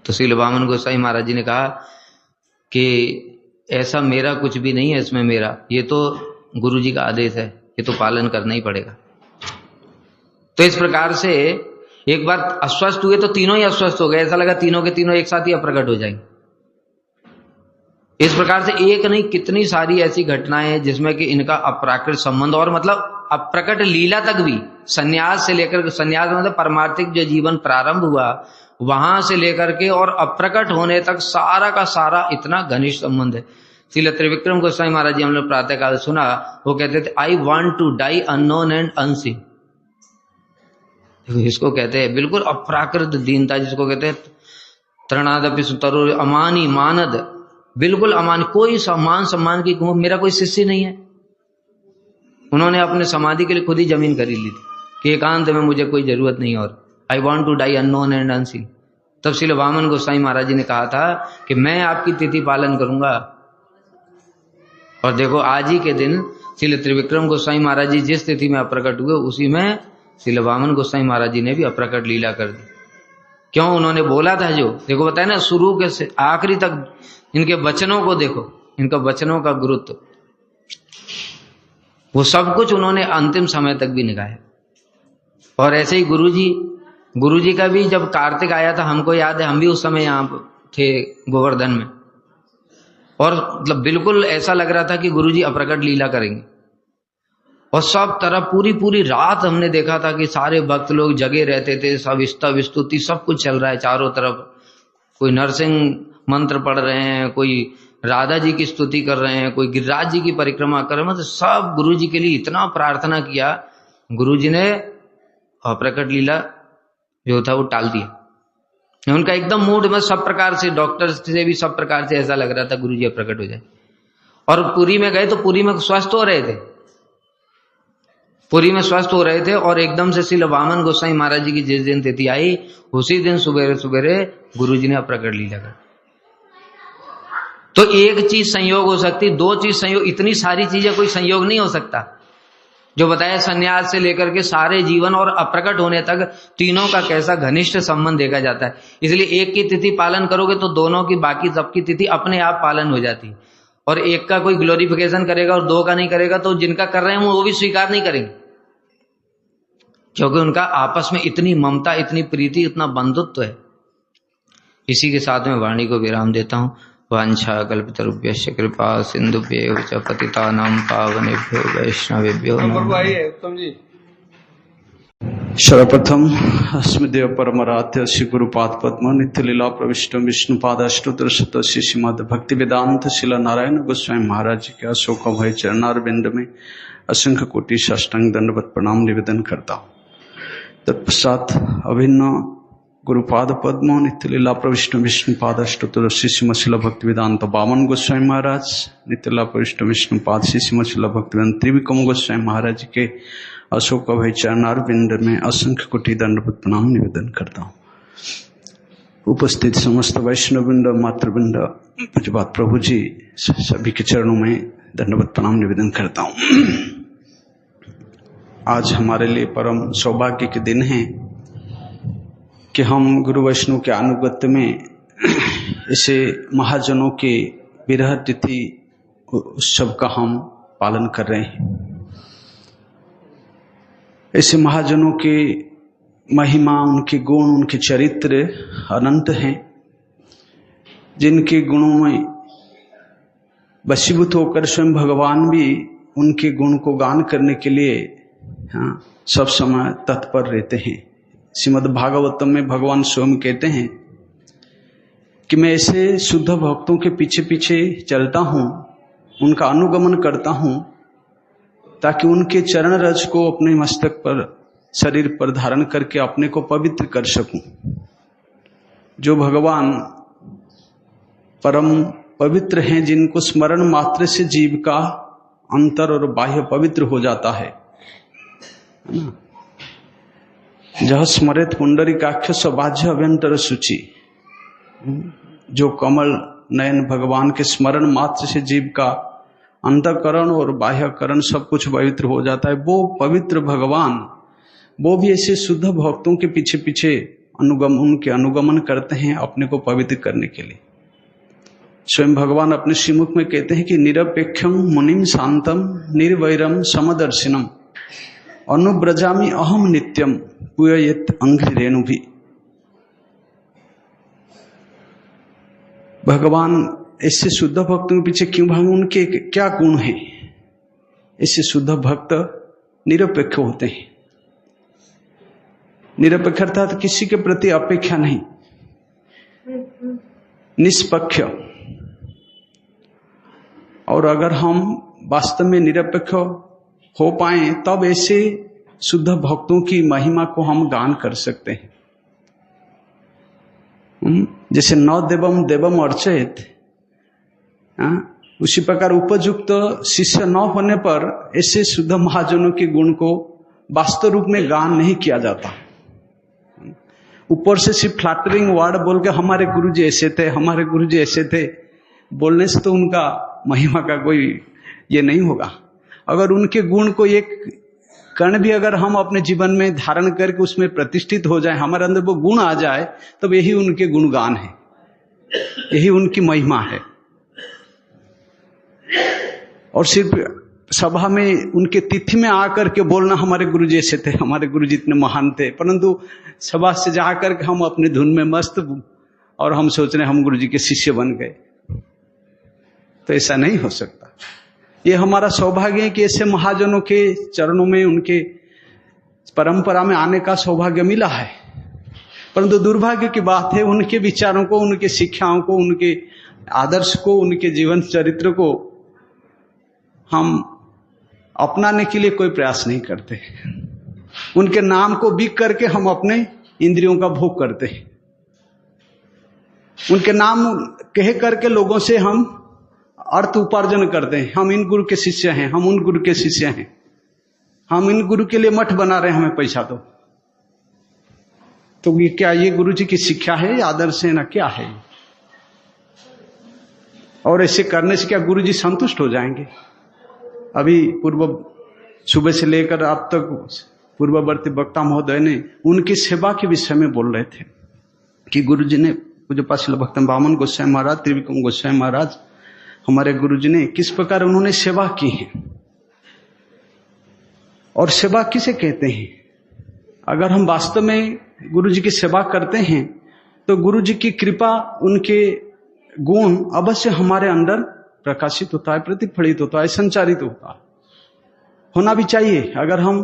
तो श्रील वामन गोसाई महाराज जी ने कहा कि ऐसा मेरा कुछ भी नहीं है इसमें, मेरा ये तो गुरु जी का आदेश है, ये तो पालन करना ही पड़ेगा। तो इस प्रकार से एक बार अस्वस्थ हुए तो तीनों ही अस्वस्थ हो गए, ऐसा लगा तीनों के तीनों एक साथ ही अप्रकट हो जाएंगे। इस प्रकार से एक नहीं कितनी सारी ऐसी घटनाएं हैं जिसमें कि इनका अप्राकृत संबंध, और मतलब अप्रकट लीला तक भी, संन्यास से लेकर, संन्यास मतलब परमार्थिक जो जीवन प्रारंभ हुआ वहां से लेकर के और अप्रकट होने तक सारा का सारा इतना घनिष्ठ संबंध है। श्रील त्रिविक्रम गोस्वामी महाराज जी हम लोग प्रातः काल सुना, वो कहते थे I want to die unknown and unseen. इसको कहते हैं बिल्कुल अप्राकृत दीनता, जिसको कहते हैं तृणादपि सुतरुर अमानी मानद, बिल्कुल अमान, कोई सम्मान की मेरा कोई शिष्य नहीं है। उन्होंने अपने समाधि के लिए खुद ही जमीन खरीद ली थी कि एकांत में मुझे कोई जरूरत नहीं और I want to die unknown and unseen. तब श्रील वामन गोसाई महाराज जी ने कहा था कि मैं आपकी तिथि पालन करूंगा। और देखो आज ही के दिन श्रील त्रिविक्रम गोसाई महाराज जी जिस तिथि में अप्रकट हुए, उसी में श्रील वामन गोसाई महाराज जी ने भी अप्रकट लीला कर दी। क्यों? उन्होंने बोला था जो, देखो बताया ना, शुरू के से आखिरी तक इनके वचनों को देखो, इनका वचनों का गुरुत्व, वो सब कुछ उन्होंने अंतिम समय तक भी निभाया। और ऐसे ही गुरु जी का भी जब कार्तिक आया था, हमको याद है, हम भी उस समय यहाँ थे गोवर्धन में, और मतलब बिल्कुल ऐसा लग रहा था कि गुरु जी अप्रकट लीला करेंगे। और सब तरफ पूरी रात हमने देखा था कि सारे भक्त लोग जगे रहते थे, सब स्तव स्तुति सब कुछ चल रहा है चारों तरफ। कोई नरसिंह मंत्र पढ़ रहे हैं, कोई राधा जी की स्तुति कर रहे हैं, कोई गिरिराज जी की परिक्रमा कर रहे हैं। मतलब सब गुरु जी के लिए इतना प्रार्थना किया। गुरु जी ने अप्रकट लीला जो था वो टाल दिया। उनका एकदम मूड में सब प्रकार से, डॉक्टर से भी सब प्रकार से ऐसा लग रहा था गुरुजी अप्रकट हो जाए। और पुरी में गए तो पुरी में स्वस्थ हो रहे थे, पुरी में स्वस्थ हो रहे थे। और एकदम से श्रील वामन गोसाई महाराज जी की जिस दिन तिथि आई, उसी दिन सुबेरे सुबेरे गुरुजी ने अप्रकट लीला कर। तो एक चीज संयोग हो सकती, दो चीज संयोग, इतनी सारी चीजें कोई संयोग नहीं हो सकता। जो बताया सन्यास से लेकर के सारे जीवन और अप्रकट होने तक तीनों का कैसा घनिष्ठ संबंध देखा जाता है। इसलिए एक की तिथि पालन करोगे तो दोनों की, बाकी सबकी तिथि अपने आप पालन हो जाती। और एक का कोई ग्लोरिफिकेशन करेगा और दो का नहीं करेगा तो जिनका कर रहे हैं वो भी स्वीकार नहीं करेंगे, क्योंकि उनका आपस में इतनी ममता, इतनी प्रीति, इतना बंधुत्व है। इसी के साथ में वाणी को विराम देता हूं। वांछा कल्पतरुभ्यश्च कृपा सिंधुभ्येव च पतितानां पावनेभ्यो वैष्णवेभ्यो नमः। सर्वप्रथम अस्मदेव परमराध्य श्री गुरुपाद पद्म नित्य लीला प्रविष्ट विष्णुपाद अष्टोत्तर शतस्य श्रीमद् भक्ति वेदांत शिला नारायण गोस्वामी महाराज के अशोक भय चरणारविंद में असंख्य कोटि साष्टांग दंडवत प्रणाम निवेदन करता हूँ। तत्पश्चात अभिन्न गुरुपाद पद्म नित्य लीला प्रविष्ट विष्णुपाद अष्टोत्तर श्री शिला भक्ति वेदांत बामन गोस्वामी महाराज, नित्य लीला प्रविष्ट विष्णुपाद श्री शिला भक्ति वेदांत त्रिविक्रम गोस्वामी महाराज के अशोक अभय चरणारविंद में असंख्य कोटि दंडवत प्रणाम निवेदन करता हूँ। उपस्थित समस्त वैष्णववृंद, मातृवृंद, पूज्यपाद प्रभु जी सभी के चरणों में दंडवत प्रणाम निवेदन करता हूँ। आज हमारे लिए परम सौभाग्य के दिन है कि हम गुरु वैष्णव के अनुगत्य में इसे महाजनों के विरह तिथि उत्सव का हम पालन कर रहे हैं। ऐसे महाजनों के महिमा, उनके गुण, उनके चरित्र अनंत हैं, जिनके गुणों में वशीभूत होकर स्वयं भगवान भी उनके गुण को गान करने के लिए सब समय तत्पर रहते हैं। श्रीमद् भागवतम में भगवान स्वयं कहते हैं कि मैं ऐसे शुद्ध भक्तों के पीछे पीछे चलता हूँ, उनका अनुगमन करता हूँ, ताकि उनके चरण रज को अपने मस्तक पर, शरीर पर धारण करके अपने को पवित्र कर सकूं। जो भगवान परम पवित्र हैं, जिनको स्मरण मात्र से जीव का अंतर और बाह्य पवित्र हो जाता है। जह स्मरेत पुंडरीकाक्ष सबाज्य अभ्यंतर शुचि, जो कमल नयन भगवान के स्मरण मात्र से जीव का अंतःकरण और बाह्यकरण सब कुछ पवित्र हो जाता है। वो पवित्र भगवान, वो भी ऐसे शुद्ध भक्तों के पीछे पीछे उनके अनुगमन करते हैं अपने को पवित्र करने के लिए। स्वयं भगवान अपने श्रीमुख में कहते हैं कि निरपेक्षम मुनिम शांतम निर्वैरम समदर्शिनम अनुब्रजामि अहम नित्यम पूययेत अंघ्रि रेणु भी। भगवान ऐसे शुद्ध भक्तों के पीछे क्यों भागे, उनके क्या गुण हैं? ऐसे शुद्ध भक्त निरपेक्ष होते हैं। निरपेक्ष अर्थात किसी के प्रति अपेक्षा नहीं, निष्पक्ष। और अगर हम वास्तव में निरपेक्ष हो पाए तब ऐसे शुद्ध भक्तों की महिमा को हम गान कर सकते हैं। जैसे न देवम देवम अर्चयेत, उसी प्रकार उपयुक्त शिष्य न होने पर ऐसे शुद्ध महाजनों के गुण को वास्तव रूप में गान नहीं किया जाता। ऊपर से सिर्फ फ्लैटरिंग वर्ड बोल के हमारे गुरुजी ऐसे थे, हमारे गुरुजी ऐसे थे, बोलने से तो उनका महिमा का कोई ये नहीं होगा। अगर उनके गुण को एक कण भी अगर हम अपने जीवन में धारण करके उसमें प्रतिष्ठित हो जाए, हमारे अंदर वो गुण आ जाए, तब यही उनके गुणगान है, यही उनकी महिमा है। और सिर्फ सभा में उनके तिथि में आकर के बोलना हमारे गुरुजी ऐसे थे, हमारे गुरुजी इतने महान थे, परंतु सभा से जाकर के हम अपने धुन में मस्त और हम सोच रहे हम गुरुजी के शिष्य बन गए, तो ऐसा नहीं हो सकता। ये हमारा सौभाग्य है कि ऐसे महाजनों के चरणों में, उनके परंपरा में आने का सौभाग्य मिला है। परंतु दुर्भाग्य की बात है, उनके विचारों को, उनके शिक्षाओं को, उनके आदर्श को, उनके जीवन चरित्र को हम अपनाने के लिए कोई प्रयास नहीं करते। उनके नाम को बिक करके हम अपने इंद्रियों का भोग करते हैं। उनके नाम कह करके लोगों से हम अर्थ उपार्जन करते हैं। हम इन गुरु के शिष्य हैं, हम उन गुरु के शिष्य हैं, हम इन गुरु के लिए मठ बना रहे हैं, हमें पैसा दो। तो ये क्या, ये गुरु जी की शिक्षा है, आदर्श है ना, क्या है? और ऐसे करने से क्या गुरु जी संतुष्ट हो जाएंगे? अभी सुबह से लेकर अब तक पूर्ववर्ती वक्ता महोदय ने उनकी सेवा के विषय में बोल रहे थे कि गुरु जी ने, पूज्य श्रील भक्तन वामन गोस्वामी महाराज, त्रिविक्रम गोस्वामी महाराज, हमारे गुरु जी ने किस प्रकार उन्होंने सेवा की है। और सेवा किसे कहते हैं? अगर हम वास्तव में गुरु जी की सेवा करते हैं तो गुरु जी की कृपा, उनके गुण अवश्य हमारे अंदर प्रकाशित होता है, प्रतिफलित होता है, संचारित होता है, होना भी चाहिए। अगर हम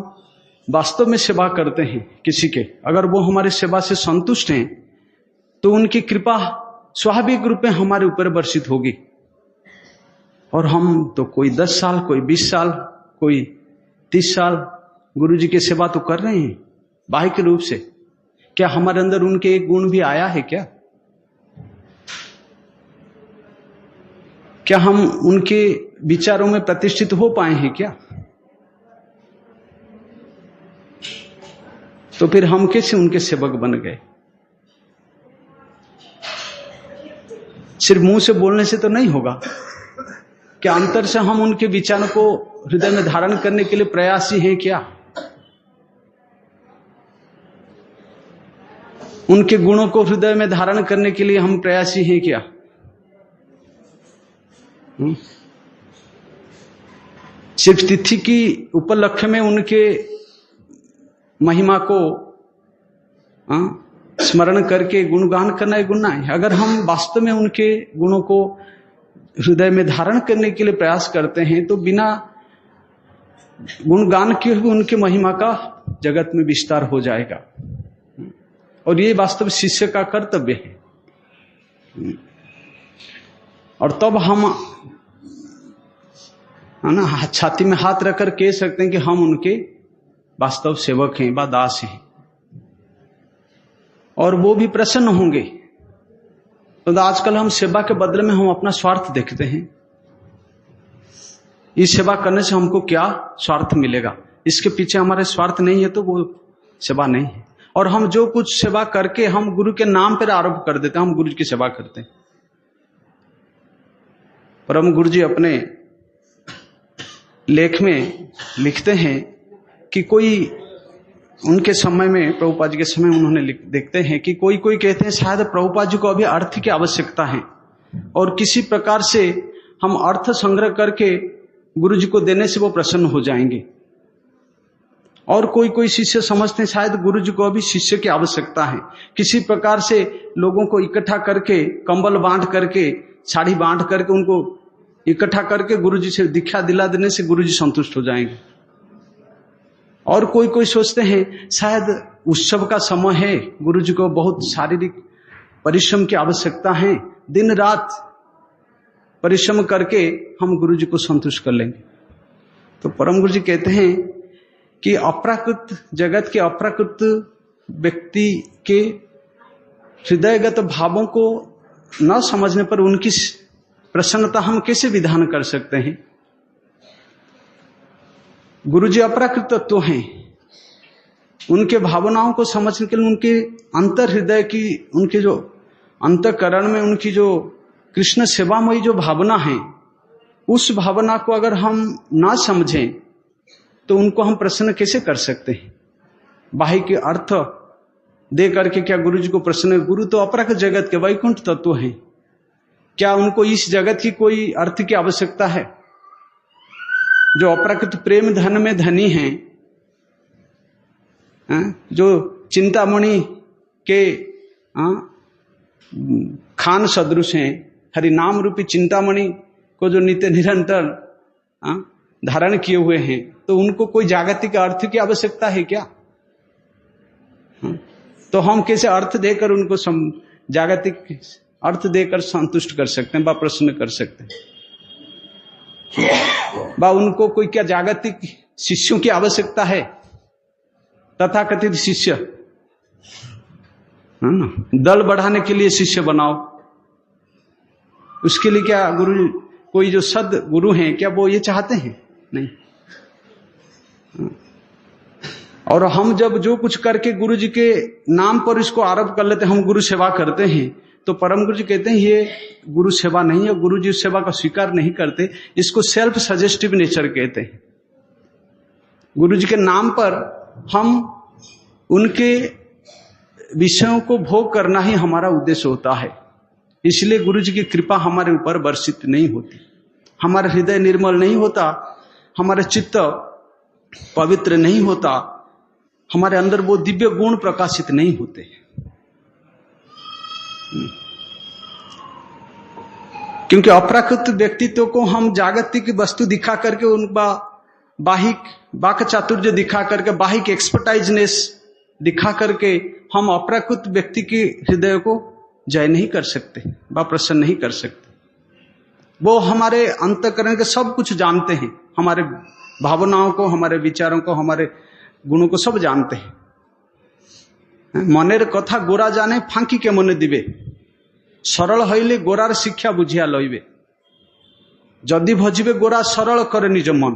वास्तव में सेवा करते हैं किसी के, अगर वो हमारे सेवा से संतुष्ट हैं तो उनकी कृपा स्वाभाविक रूप में हमारे ऊपर वर्षित होगी। और हम तो कोई 10 साल, कोई 20 साल, कोई 30 साल गुरु जी की सेवा तो कर रहे हैं बाह्य रूप से। क्या हमारे अंदर उनके एक गुण भी आया है क्या? क्या हम उनके विचारों में प्रतिष्ठित हो पाए हैं क्या? तो फिर हम कैसे उनके सेवक बन गए? सिर्फ मुंह से बोलने से तो नहीं होगा। क्या अंतर से हम उनके विचारों को हृदय में धारण करने के लिए प्रयासी हैं क्या? उनके गुणों को हृदय में धारण करने के लिए हम प्रयासी हैं क्या? सिर्फ तिथि की उपलक्ष्य में उनके महिमा को स्मरण करके गुणगान करना एक गुण है। अगर हम वास्तव में उनके गुणों को हृदय में धारण करने के लिए प्रयास करते हैं तो बिना गुणगान किए हुए उनके महिमा का जगत में विस्तार हो जाएगा। और ये वास्तव शिष्य का कर्तव्य है। और तब हम ना छाती में हाथ रखकर कह सकते हैं कि हम उनके वास्तव सेवक हैं, व दास हैं, और वो भी प्रसन्न होंगे। तो आजकल हम सेवा के बदले में हम अपना स्वार्थ देखते हैं। इस सेवा करने से हमको क्या स्वार्थ मिलेगा, इसके पीछे हमारे स्वार्थ नहीं है तो वो सेवा नहीं है। और हम जो कुछ सेवा करके हम गुरु के नाम पर आरोप कर देते हैं, हम गुरु की सेवा करते हैं। परम गुरु जी अपने लेख में लिखते हैं कि कोई उनके समय में, प्रभुपाद जी के समय उन्होंने देखते हैं कि कोई कहते हैं शायद प्रभुपाद जी को अभी अर्थ की आवश्यकता है और किसी प्रकार से हम अर्थ संग्रह करके गुरु जी को देने से वो प्रसन्न हो जाएंगे। और कोई शिष्य समझते हैं शायद गुरु जी को अभी शिष्य की आवश्यकता है, किसी प्रकार से लोगों को इकट्ठा करके, कंबल बांट करके, साड़ी बांट करके, उनको इकट्ठा करके गुरु जी से दीक्षा दिला देने से गुरु जी संतुष्ट हो जाएंगे। और कोई सोचते हैं शायद उत्सव का समय है, गुरु जी को बहुत शारीरिक परिश्रम की आवश्यकता है, दिन रात परिश्रम करके हम गुरु जी को संतुष्ट कर लेंगे। तो परम गुरु जी कहते हैं कि अप्राकृत जगत के अप्राकृत व्यक्ति के हृदयगत भावों को न समझने पर उनकी प्रसन्नता हम कैसे विधान कर सकते हैं। गुरु जी अप्राकृत तत्व हैं, उनके भावनाओं को समझने के लिए उनके अंतर हृदय की, उनके जो अंतःकरण में उनकी जो कृष्ण सेवामयी जो भावना है, उस भावना को अगर हम ना समझें तो उनको हम प्रसन्न कैसे कर सकते हैं। बाह्य के अर्थ दे करके क्या गुरु जी को प्रसन्न? गुरु तो अपराकृत जगत के वैकुंठ तत्व हैं, क्या उनको इस जगत की कोई अर्थ की आवश्यकता है? जो अपराकृत प्रेम धन में धनी हैं, जो चिंतामणि के खान सदृश हैं, हरि नाम रूपी चिंतामणि को जो नित्य निरंतर धारण किए हुए हैं, तो उनको कोई जागतिक अर्थ की आवश्यकता है क्या? तो हम कैसे अर्थ देकर उनको जागतिक अर्थ देकर संतुष्ट कर सकते हैं, बा प्रसन्न कर सकते हैं? बा उनको कोई क्या जागतिक शिष्यों की आवश्यकता है? तथाकथित शिष्य, है ना, दल बढ़ाने के लिए शिष्य बनाओ। उसके लिए क्या गुरु, कोई जो सद गुरु हैं, क्या वो ये चाहते हैं? नहीं। और हम जब जो कुछ करके गुरु जी के नाम पर इसको आरोप कर लेते हैं, हम गुरु सेवा करते हैं, तो परम गुरु जी कहते हैं ये गुरु सेवा नहीं है, गुरु जी उस सेवा का स्वीकार नहीं करते, इसको सेल्फ सजेस्टिव नेचर कहते हैं। गुरु जी के नाम पर हम उनके विषयों को भोग करना ही हमारा उद्देश्य होता है। इसलिए गुरु जी की कृपा हमारे ऊपर वर्षित नहीं होती, हमारा हृदय निर्मल नहीं होता, हमारा चित्त पवित्र नहीं होता, हमारे अंदर वो दिव्य गुण प्रकाशित नहीं होते। क्योंकि अप्राकृत व्यक्तित्व को हम जागतिक वस्तु दिखा करके, उनका बाहिक वाक चातुर्य दिखा करके, बाहिक एक्सपर्टाइजनेस दिखा करके हम अप्राकृत व्यक्ति के हृदय को जय नहीं कर सकते, व प्रसन्न नहीं कर सकते। वो हमारे अंतःकरण के सब कुछ जानते हैं, हमारे भावनाओं को, हमारे विचारों को, हमारे गुणों को सब जानते हैं। मनेर कथा गोरा जाने फांकी के मने दिवे, सरल हईले गोरार शिक्षा बुझिया लइबे, जदि भजिबे गोरा सरल करे निज मन,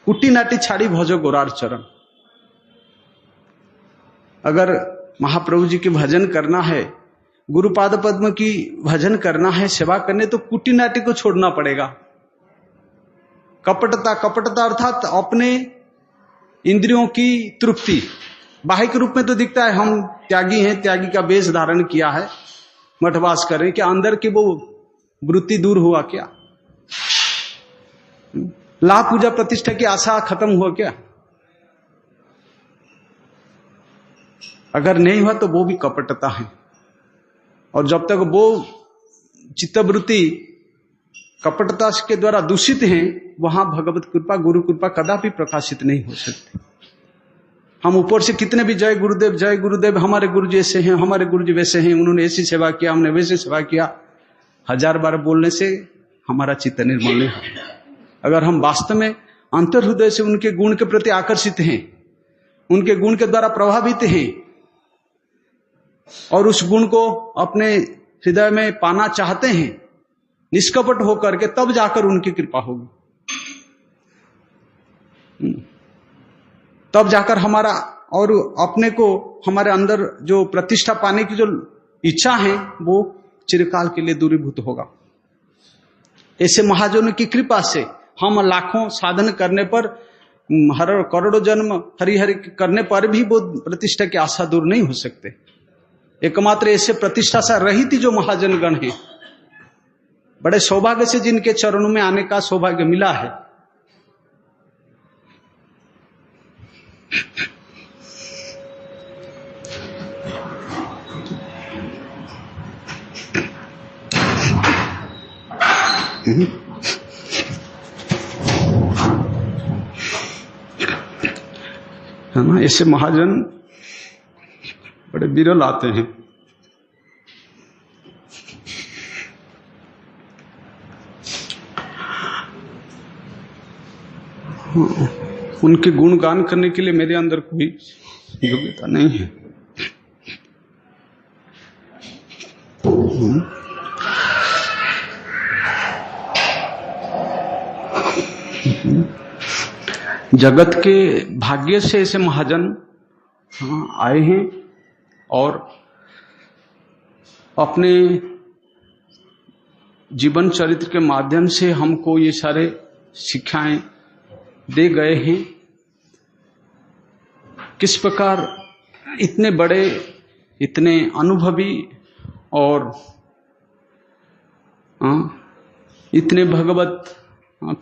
कुटी नाटी छाड़ी भजो गोरार चरण। अगर महाप्रभु जी के भजन करना है, गुरुपाद पद्म की भजन करना है, सेवा करने, तो कुटी नाटी को छोड़ना पड़ेगा। कपटता, कपटता अर्थात अपने इंद्रियों की तृप्ति। बाहिक रूप में तो दिखता है हम त्यागी हैं, त्यागी का वेश धारण किया है, मठवास करें, क्या अंदर की वो वृत्ति दूर हुआ क्या? लाभ पूजा प्रतिष्ठा की आशा खत्म हुआ क्या? अगर नहीं हुआ तो वो भी कपटता है। और जब तक वो चित्तवृत्ति कपटता के द्वारा दूषित हैं, वहां भगवत कृपा, गुरु कृपा कदापि प्रकाशित नहीं हो सकती। हम ऊपर से कितने भी जय गुरुदेव, हमारे गुरु जी ऐसे हैं, हमारे गुरु जी वैसे हैं, उन्होंने ऐसी सेवा किया, हमने वैसे सेवा किया, 1000 बार बोलने से हमारा चित्त निर्मल नहीं होता। अगर हम वास्तव में अंतर हृदय से उनके गुण के प्रति आकर्षित हैं, उनके गुण के द्वारा प्रभावित हैं, और उस गुण को अपने हृदय में पाना चाहते हैं निष्कपट होकर के, तब जाकर उनकी कृपा होगी। तब जाकर हमारा और अपने को, हमारे अंदर जो प्रतिष्ठा पाने की जो इच्छा है, वो चिरकाल के लिए दूरीभूत होगा। ऐसे महाजनों की कृपा से हम लाखों साधन करने पर, करोड़ों जन्म हरि हरि करने पर भी वो प्रतिष्ठा की आशा दूर नहीं हो सकते। एकमात्र ऐसे प्रतिष्ठा से रहित जो महाजन गण हैं, बड़े सौभाग्य से जिनके चरणों में आने का सौभाग्य मिला है, है ना, ऐसे महाजन बड़े विरल आते हैं। उनके गुणगान करने के लिए मेरे अंदर कोई योग्यता नहीं है। जगत के भाग्य से ऐसे महाजन आए हैं और अपने जीवन चरित्र के माध्यम से हमको ये सारे शिक्षाएं दे गए हैं। किस प्रकार इतने बड़े, इतने अनुभवी और इतने भगवत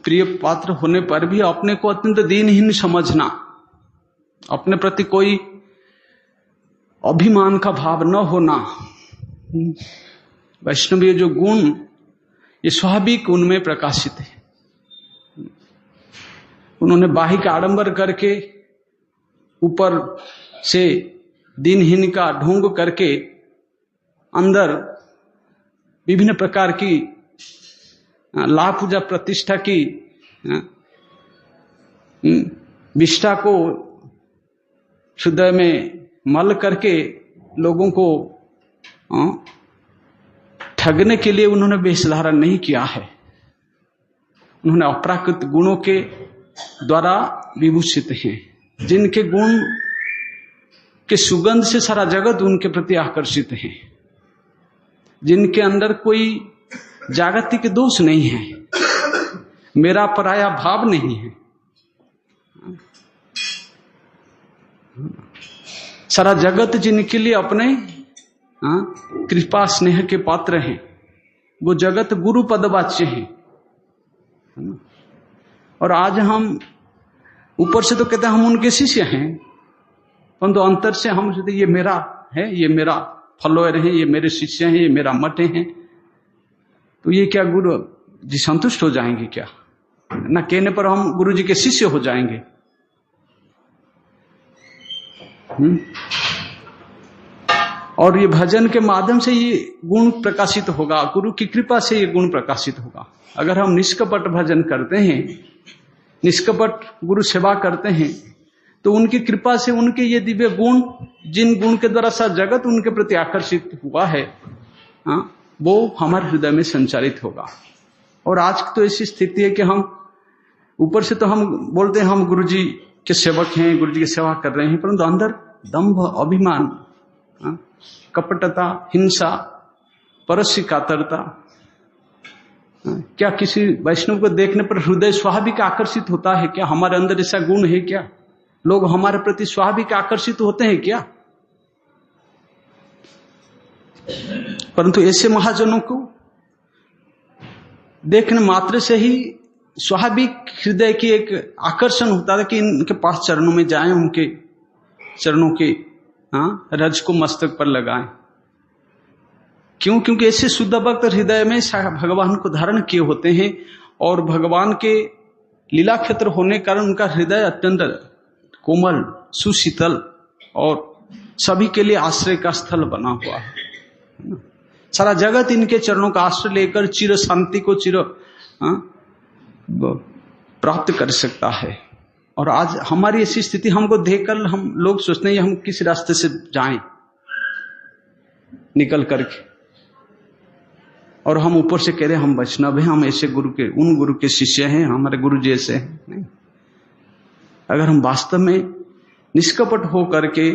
प्रिय पात्र होने पर भी अपने को अत्यंत दीनहीन समझना, अपने प्रति कोई अभिमान का भाव न होना, वैष्णवीय जो गुण ये स्वाभाविक उनमें प्रकाशित है। उन्होंने बाहिक आडंबर करके, ऊपर से दीनहीन का ढोंग करके, अंदर विभिन्न प्रकार की लाभ पूजा प्रतिष्ठा की विष्ठा को हृदय में मल करके लोगों को ठगने के लिए उन्होंने वेश धारण नहीं किया है। उन्होंने अपराकृत गुणों के द्वारा विभूषित हैं, जिनके गुण के सुगंध से सारा जगत उनके प्रति आकर्षित है, जिनके अंदर कोई जागतिक दोष नहीं है, मेरा पराया भाव नहीं है, सारा जगत जिनके लिए अपने कृपा स्नेह के पात्र हैं, वो जगत गुरु पदवाच्य हैं। और आज हम ऊपर से तो कहते हैं हम उनके शिष्य हैं, परंतु अंतर से हम सोचते ये मेरा है, ये मेरा फॉलोअर है, ये मेरे शिष्य हैं, ये मेरा मठ हैं। तो ये क्या गुरु जी संतुष्ट हो जाएंगे क्या? ना कहने पर हम गुरु जी के शिष्य हो जाएंगे। और ये भजन के माध्यम से ये गुण प्रकाशित होगा, गुरु की कृपा से ये गुण प्रकाशित होगा। अगर हम निष्कपट भजन करते हैं, निष्कपट गुरु सेवा करते हैं, तो उनकी कृपा से उनके ये दिव्य गुण, जिन गुण के द्वारा सारा जगत उनके प्रति आकर्षित हुआ है, वो हमारे हृदय में संचारित होगा। और आज तो ऐसी स्थिति है कि हम ऊपर से तो हम बोलते हैं हम गुरु जी के सेवक हैं, गुरु जी की सेवा कर रहे हैं, परंतु अंदर दंभ, अभिमान, कपटता, हिंसा, परस्य कातरता, क्या किसी वैष्णव को देखने पर हृदय स्वाभाविक आकर्षित होता है क्या? हमारे अंदर ऐसा गुण है क्या? लोग हमारे प्रति स्वाभाविक आकर्षित होते हैं क्या? परंतु ऐसे महाजनों को देखने मात्र से ही स्वाभाविक हृदय की एक आकर्षण होता है कि इनके पास चरणों में जाएं, उनके चरणों के रज को मस्तक पर लगाएं। क्यों? क्योंकि ऐसे शुद्ध भक्त हृदय में भगवान को धारण किए होते हैं, और भगवान के लीला क्षेत्र होने के कारण उनका हृदय अत्यंत कोमल, सुशीतल और सभी के लिए आश्रय का स्थल बना हुआ है। सारा जगत इनके चरणों का आश्रय लेकर चिर शांति को चिर प्राप्त कर सकता है। और आज हमारी ऐसी स्थिति हमको देखकर हम लोग सोचते हैं हम किस रास्ते से जाएं निकल करके, और हम ऊपर से कह रहे हैं हम वैष्णव हैं, हम ऐसे गुरु के, उन गुरु के शिष्य हैं, हमारे गुरु जी ऐसे हैं। नहीं, अगर हम वास्तव में निष्कपट हो करके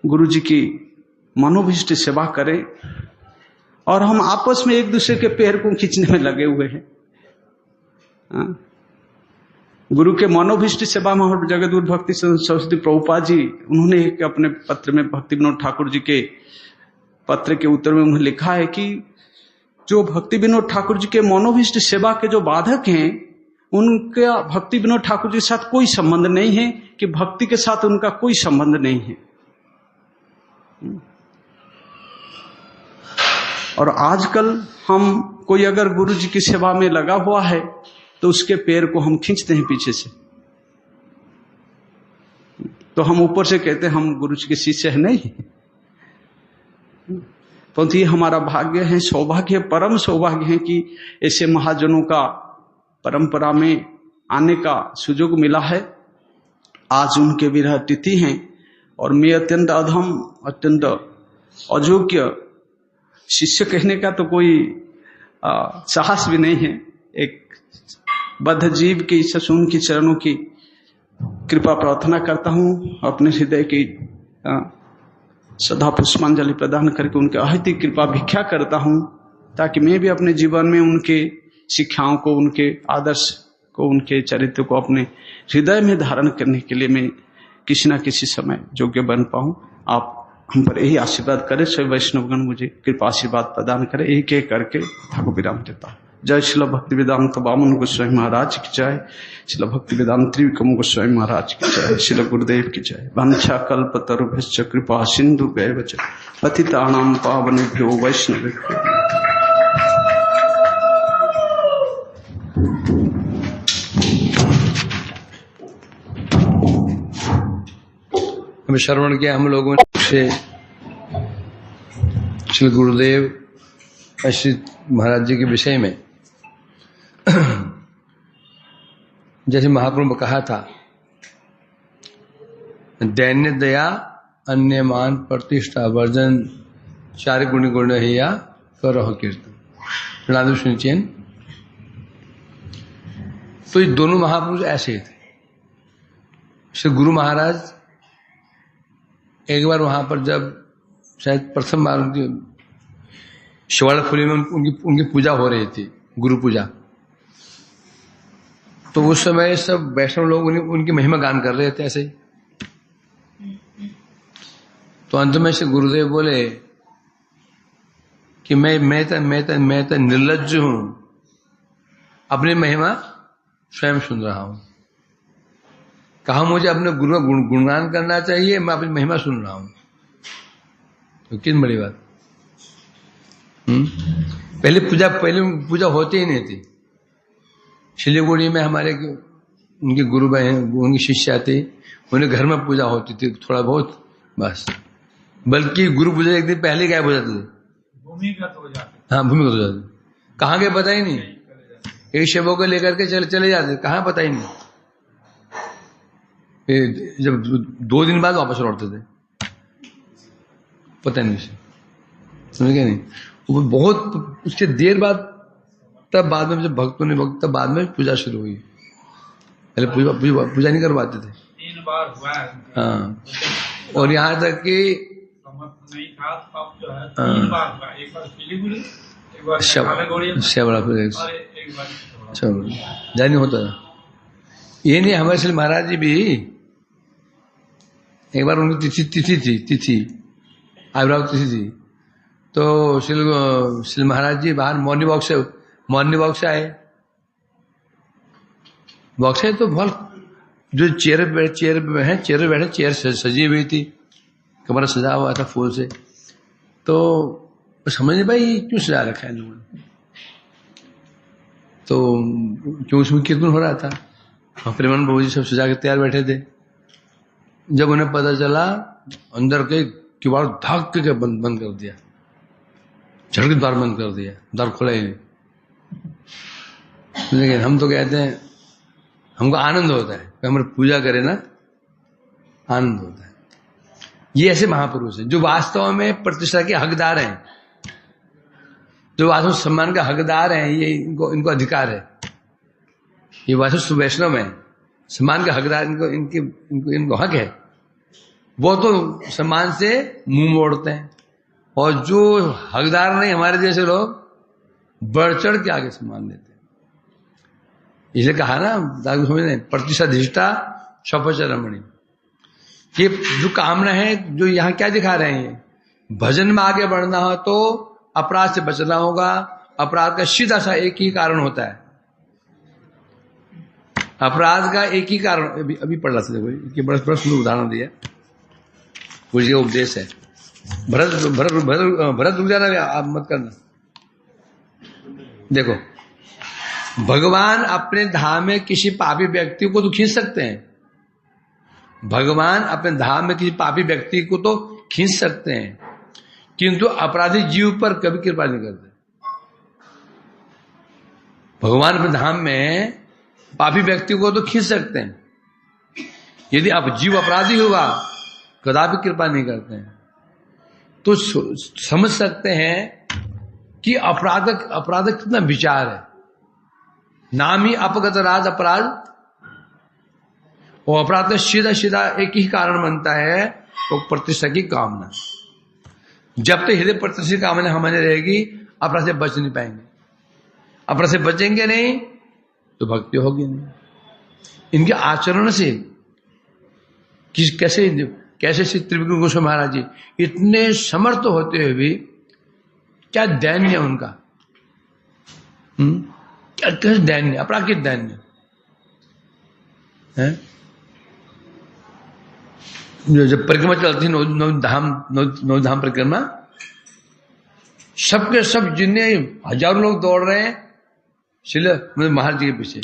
गुरु जी की मनोभिष्ट सेवा करें, और हम आपस में एक दूसरे के पैर को खींचने में लगे हुए हैं, गुरु के मनोभिष्ट सेवा में जगत गुरु भक्ति सरस्वती प्रभुपाद जी, उन्होंने एक अपने पत्र में भक्ति विनोद ठाकुर जी के पत्र के उत्तर में उन्होंने लिखा है कि जो भक्ति विनोद ठाकुर जी के मनोभिष्ट सेवा के जो बाधक हैं, उनका भक्ति विनोद ठाकुर जी के साथ कोई संबंध नहीं है, कि भक्ति के साथ उनका कोई संबंध नहीं है। और आजकल हम कोई अगर गुरु जी की सेवा में लगा हुआ है तो उसके पैर को हम खींचते हैं पीछे से, तो हम ऊपर से कहते हैं हम गुरु जी के शिष्य हैं। नहीं, परंतु ये हमारा भाग्य है, सौभाग्य, परम सौभाग्य है कि ऐसे महाजनों का परंपरा में आने का सुयोग मिला है। आज उनके विरह तिथि हैं, और मैं अत्यंत अधम, अत्यंत अयोग्य शिष्य कहने का तो कोई साहस भी नहीं है। एक बद्ध जीव की ससुन की चरणों की कृपा प्रार्थना करता हूँ, अपने हृदय की सदा पुष्पांजलि प्रदान करके उनके अहित कृपा भिक्षा करता हूँ, ताकि मैं भी अपने जीवन में उनके शिक्षाओं को, उनके आदर्श को, उनके चरित्र को अपने हृदय में धारण करने के लिए मैं किसी न किसी समय योग्य बन पाऊं। आप हम पर यही आशीर्वाद करें, सभी वैष्णवगण मुझे कृपा आशीर्वाद प्रदान करें। एक एक करके कथा को विराम देता हूं। जय श्रील भक्ति वेदांत वामन गोस्वामी महाराज की जय, श्रील भक्ति वेदांत त्रिविक्रम गोस्वामी महाराज की जय, श्रील गुरुदेव की जय। वांछा कल्पतरुभ्यश्च कृपा सिंधुभ्यैव च पतितानां पावनेभ्यो वैष्णवेभ्यो। हमें श्रवण किया हम लोगों से श्री गुरुदेव श्री महाराज जी के विषय में। जैसे महाप्रभु ने कहा था दैन्य दया, अन्य मान, प्रतिष्ठा वर्जन, 4 गुण गुण हिया करो कीर्तन। प्रणाम सुनिचेन। तो ये दोनों महापुरुष ऐसे थे। श्री गुरु महाराज एक बार वहां पर जब शायद प्रथम बार उनकी शिवाड़ाफुली में उनकी पूजा हो रही थी, गुरु पूजा, तो उस समय सब वैष्णव लोग उनकी महिमा गान कर रहे थे ऐसे ही। तो अंत में से गुरुदेव बोले कि मैं तो निर्लज्ज हूं, अपनी महिमा स्वयं सुन रहा हूं। कहा मुझे अपने गुरु का गुणगान करना चाहिए, मैं अपनी महिमा सुन रहा हूं। तो कितनी बड़ी बात। पहले पूजा होती ही नहीं थी। शिलीगुड़ी में हमारे उनके गुरु बहन, उनकी शिष्या थी, उन्हें घर में पूजा होती थी थोड़ा बहुत बस। बल्कि गुरु पूजा एक दिन पहले गायब हो जाते थे, भूमिगत हो जाते। हाँ, भूमिगत हो जाते। कहाँ गए पता ही नहीं। एक शवों को लेकर के चले जाते, कहाँ पता ही नहीं। जब 2 दिन बाद वापस लौटते थे, पता नहीं समझ गए नहीं। वो बहुत उसके देर बाद, तब बाद में जब भक्तों ने तब बाद में पूजा शुरू हुई। पहले पूजा नहीं करवाते थे। 3 बार हुआ है। हाँ, और यहाँ तक कि नहीं था, अब जो है 3 बार हुआ। एक बार शिलीगुड़ी, एक बार जानी होता था। ये नहीं, हमारे श्री महाराज जी भी एक बार उनकी तिथि आविर्भाव तिथि थी, तो श्री महाराज जी बाहर मॉर्निंग वॉक से आए। वॉक से तो बहुत जो चेयर पे बैठे, चेयर सजी हुई थी, कमरा सजा हुआ था फूल से। तो समझ नहीं भाई क्यों सजा रखा है लोगों ने, तो क्यों उसमें कीर्तन हो रहा था। प्रेमानंद प्रभु जी सब सजा के तैयार बैठे थे। जब उन्हें पता चला, अंदर के किवाड़ धक के बंद कर दिया, झड़के द्वार बंद कर दिया, द्वार खोला ही नहीं। लेकिन हम तो कहते हैं, हमको आनंद होता है, हमारे पूजा करें ना, आनंद होता है। ये ऐसे महापुरुष हैं जो वास्तव में प्रतिष्ठा के हकदार हैं, जो वास्तव सम्मान का हकदार हैं। ये इनको अधिकार है। ये वास्तव वैष्णव है, सम्मान का हकदार, इनको हक है। वो तो सम्मान से मुंह मोड़ते हैं, और जो हकदार नहीं, हमारे जैसे लोग बढ़ चढ़ के आगे सम्मान देते हैं। इसे कहा ना, समझ प्रतिष्ठाधिष्ठा शपचरमणि। ये जो कामना है, जो यहाँ क्या दिखा रहे हैं, भजन में आगे बढ़ना हो तो अपराध से बचना होगा। अपराध का सीधा सा एक ही कारण होता है, अपराध का एक ही कारण अभी पढ़ रहा था, देखो बड़ा सुंदर उदाहरण दिया, मुझे उपदेश है। भरत रुक जाना, आप मत करना। देखो, भगवान अपने धाम में किसी पापी व्यक्ति को तो खींच सकते हैं, भगवान अपने धाम में किसी पापी व्यक्ति को तो खींच सकते हैं, किंतु अपराधी जीव पर कभी कृपा नहीं करते। भगवान अपने धाम में पापी व्यक्ति को तो खींच सकते हैं, यदि अब जीव अपराधी होगा कदापि कृपा नहीं करते हैं। तो समझ सकते हैं कि अपराध कितना विचार है। नाम ही अपगत राज अपराध, और अपराध का सीधा सीधा एक ही कारण बनता है, वो प्रतिष्ठा की कामना। जब तक हृदय प्रतिष्ठा की कामना हमारे रहेगी, अपराध से बच नहीं पाएंगे। अपराध से बचेंगे नहीं तो भक्ति होगी नहीं। इनके आचरण से कैसे श्री त्रिविक्रम गोस्वामी महाराज जी इतने समर्थ होते हुए भी क्या दैन्य उनका, क्या कैसे दैन्य, अपराकित दैन्य है। जब परिक्रमा चलती, नौ धाम परिक्रमा, सबके सब जिन्हें हजारों लोग दौड़ रहे हैं शिल महाराज जी के पीछे,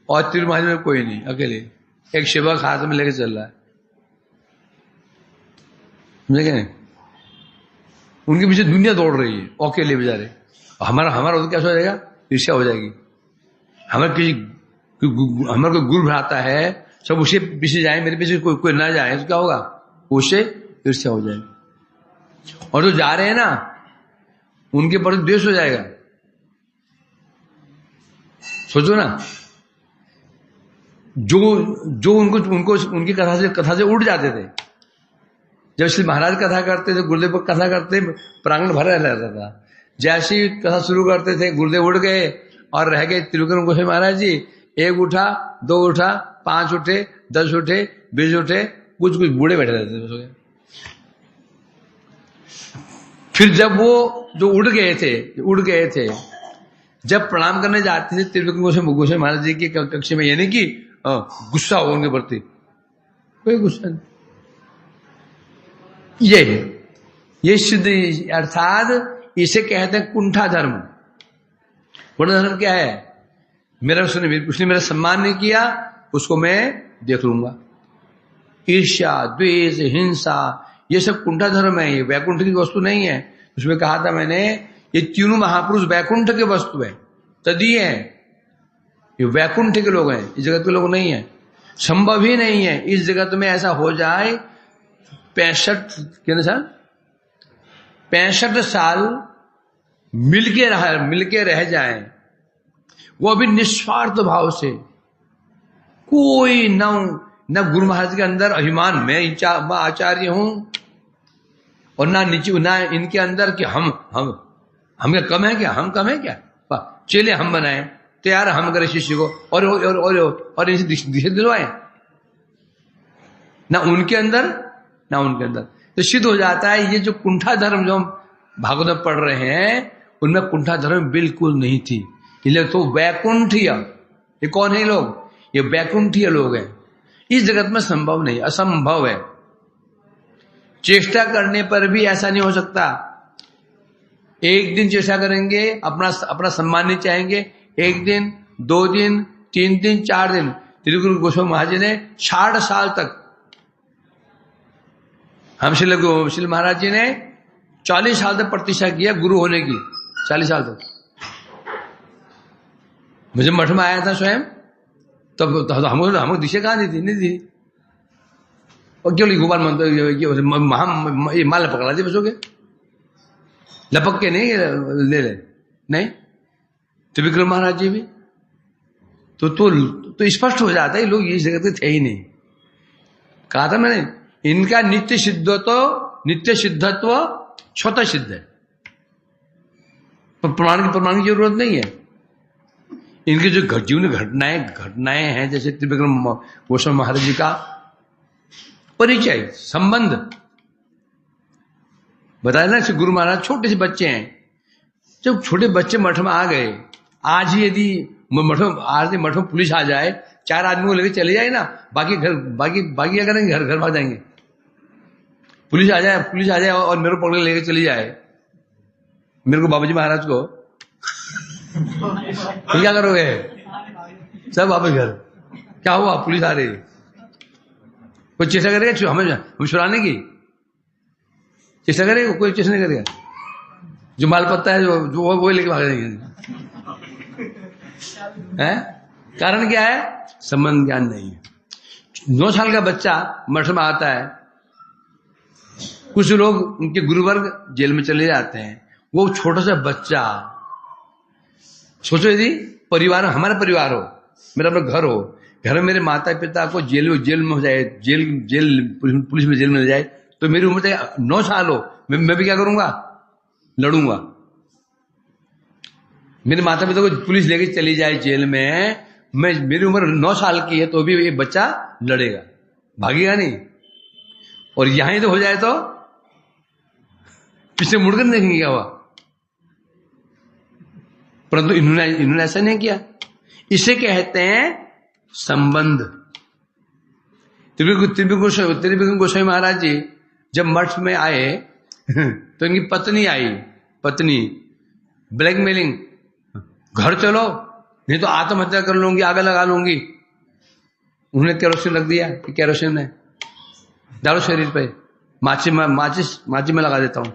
और तिरु महाराज में कोई नहीं, अकेले एक सेवक हाथ में लेके चल रहा है। समझे? उनके पीछे दुनिया दौड़ रही है, अकेले बेचारे। हमारा तो क्या हो जाएगा, ईर्ष्या हो जाएगी। हमारे कोई गुरु भ्राता है सब उसे पीछे जाए, मेरे पीछे कोई ना जाए तो क्या होगा, उससे ईर्ष्या हो जाएगी। और जो जा रहे हैं ना उनके प्रति द्वेष हो जाएगा। सोचो ना, जो उनको उनकी कथा से उठ जाते थे। जब श्री महाराज कथा करते थे, गुरुदेव पर कथा करते, प्रांगण भरा रहता था। जैसे ही कथा शुरू करते थे गुरुदेव उठ गए और रह गए त्रिविक्रम गोस्वामी महाराज जी। 1 उठा, 2 उठा, 5 उठे, 10 उठे, 20 उठे, कुछ बूढ़े बैठे रहते थे। फिर जब वो जो उड़ गए थे, जब प्रणाम करने जाते थे त्रिविक्रम गोस्वामी महाराज जी के कक्ष में, यानी कि गुस्सा हो उनके प्रति, कोई गुस्सा नहीं। ये सिद्ध, अर्थात इसे कहते हैं कुंठा धर्म। कुंठा धर्म क्या है, उसने मेरा सम्मान नहीं किया, उसको मैं देख लूंगा। ईर्ष्या, द्वेष, हिंसा, ये सब कुंठा धर्म है। ये वैकुंठ की वस्तु नहीं है। उसमें कहा था मैंने, ये तीनों महापुरुष वैकुंठ के वस्तु है, तदीय है। ये वैकुंठ के लोग हैं, इस जगत के लोग नहीं है। संभव ही नहीं है इस जगत में ऐसा हो जाए 65 साल मिलके रह जाए, वो भी निस्वार्थ भाव से। कोई न गुरु महाराज के अंदर अभिमान, मैं आचार्य हूं, और ना इनके अंदर कि हम क्या कम है क्या, हम कम है क्या, चले हम बनाए, तैयार हम करें शिष्य को, और इनसे दिशा दिलवाए। ना उनके अंदर ना उनके अंदर, तो सिद्ध हो जाता है ये जो कुंठा धर्म जो हम भागवत में पढ़ रहे हैं, उनमें कुंठा धर्म बिल्कुल नहीं थी। ये लोग तो वैकुंठीय, ये कौन है लोग, ये वैकुंठीय लोग हैं। इस जगत में संभव नहीं, असंभव है। चेष्टा करने पर भी ऐसा नहीं हो सकता। एक दिन चेष्टा करेंगे, अपना सम्मान नहीं चाहेंगे, 1 दिन, 2 दिन, 3 दिन, 4 दिन। त्रिविक्रम गोस्वामी महाराज जी ने 60 साल तक, हम श्री महाराज जी ने 40 साल तक प्रतीक्षा किया गुरु होने की, 40 साल तक। मुझे मठ में आया था स्वयं, तब हमको दिशा कहाँ दी थी, नहीं दी। और क्यों गोपाल मंत्र माल पकड़ा दी बच्चों के, लपक के नहीं ले नहीं। त्रिविक्रम महाराज जी भी तो स्पष्ट हो जाता है लोग इस जगत के थे ही नहीं। कहा था मैंने, इनका नित्य सिद्धत्व स्वतः सिद्ध है, प्रमाण की जरूरत नहीं है। इनके जो जीवन घटनाएं हैं, जैसे त्रिविक्रम गोस्वामी महाराज जी का परिचय, संबंध बताया ना। गुरु महाराज छोटे से बच्चे हैं, जब छोटे बच्चे मठ में आ गए, आज ही यदि मठ में पुलिस आ जाए, 4 आदमी को लेकर चले जाए ना, बाकी क्या करेंगे, घर भाग जाएंगे। पुलिस आ जाए और मेरे को पकड़ लेकर चली जाए, मेरे को बाबूजी महाराज को, तो क्या करोगे, सब वापस घर। क्या हुआ, पुलिस आ रही, कोई चेष्टा करेगा हम छुड़ाने की, चेष्टा करेगा, कोई चेष्टा नहीं करेगा। जो माल पत्ता है जो वो लेके भाग जाएंगे। कारण क्या है, संबंध ज्ञान नहीं है। 9 साल का बच्चा मठ में आता है, कुछ लोग उनके गुरुवर्ग जेल में चले जाते हैं, वो छोटा सा बच्चा, सोचो यदि परिवार, हमारा परिवार हो, मेरा अपना घर हो, घर में मेरे माता पिता को जेल में हो जाए, पुलिस में जेल में ले जाए, तो मेरी उम्र 9 साल हो, मैं भी क्या करूंगा, लड़ूंगा। मेरे माता पिता को पुलिस लेके चली जाए जेल में, मेरी उम्र 9 साल की है, तो भी ये बच्चा लड़ेगा, भागेगा नहीं। और यहां ही तो हो जाए तो पीछे मुड़कर देखेंगे क्या हुआ। परंतु इन्होंने ऐसा नहीं किया। इसे कहते हैं संबंध। त्रिविक्रम गोस्वामी महाराज जी जब मठ में आए तो इनकी पत्नी ब्लैकमेलिंग, घर चलो नहीं तो आत्महत्या कर लूंगी, आग लगा लूंगी। उन्होंने केरोसिन रख दिया, केरोसिन है, डालो शरीर पे, माची में लगा देता हूं,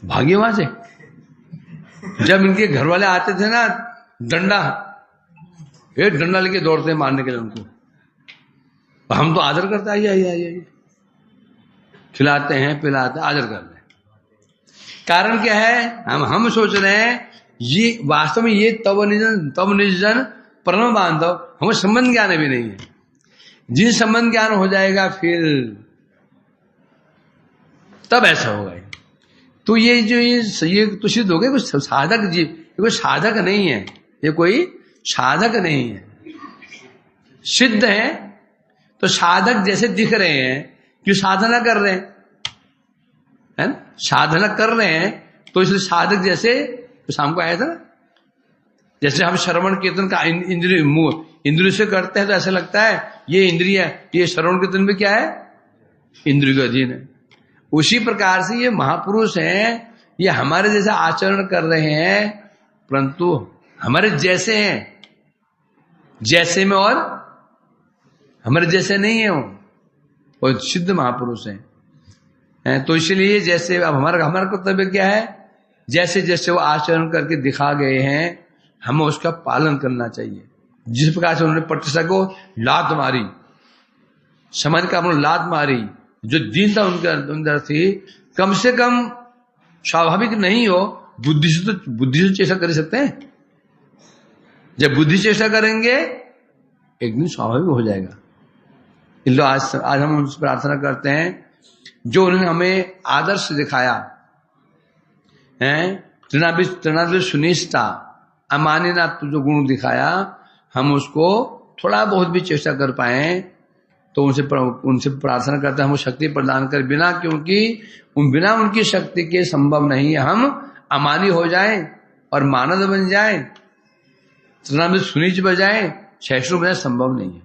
भागिए वहां से। जब इनके घर वाले आते थे ना, डंडा एक डंडा लेके दौड़ते हैं मारने के लिए उनको। हम तो आदर करते हैं, आइए खिलाते हैं, पिलाते हैं, आदर कर रहे हैं। कारण क्या है? हम सोच रहे हैं ये वास्तव में ये तब निजन परम बांधव, हमें संबंध ज्ञान भी नहीं है। जिन संबंध ज्ञान हो जाएगा फिर तब ऐसा होगा। तो ये जो ये तो सिद्ध हो गए कुछ साधक जीव, ये कोई साधक नहीं है, ये कोई साधक नहीं है, सिद्ध है। तो साधक जैसे दिख रहे हैं, क्यों? साधना कर रहे हैं, है ना? साधना कर रहे हैं तो इसलिए साधक जैसे, तो शाम को आया था, जैसे हम श्रवण कीर्तन का इंद्रिय से करते हैं तो ऐसा लगता है ये इंद्रिय, ये श्रवण कीर्तन में क्या है? इंद्रिय का अधीन है। उसी प्रकार से ये महापुरुष हैं, ये हमारे जैसा आचरण कर रहे हैं, परंतु हमारे जैसे हैं, जैसे में, और हमारे जैसे नहीं है वो सिद्ध महापुरुष हैं। तो इसलिए जैसे अब हमारा कर्तव्य क्या है? जैसे जैसे वो आचरण करके दिखा गए हैं, हमें उसका पालन करना चाहिए। जिस प्रकार से उन्होंने प्रतिष्ठा को लात मारी, समाज का अपना लात मारी, जो दीनता उनके अंदर थी, कम से कम स्वाभाविक नहीं हो, बुद्धि से चेष्टा कर सकते हैं। जब बुद्धि चेष्टा करेंगे एक दिन स्वाभाविक हो जाएगा। इसलिए आज हम उनसे प्रार्थना करते हैं, जो उन्होंने हमें आदर्श दिखाया है, तृणादि सुनिष्ठा, अमानिना जो गुण दिखाया, हम उसको थोड़ा बहुत भी चेष्टा कर पाए तो उनसे प्रार्थना करते हैं हम शक्ति प्रदान कर, बिना, क्योंकि बिना उनकी शक्ति के संभव नहीं है हम अमानी हो जाएं और मानद बन जाएं, तृणादि सुनीच बजाएं, सहिष्णु बजाएं, संभव नहीं है।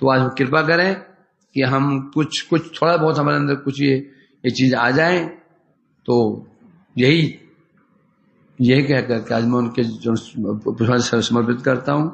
तो आज कृपा करें कि हम कुछ थोड़ा बहुत हमारे अंदर कुछ ये चीज आ जाए। तो यही कहकर आज मैं उनके जो समर्पित करता हूं।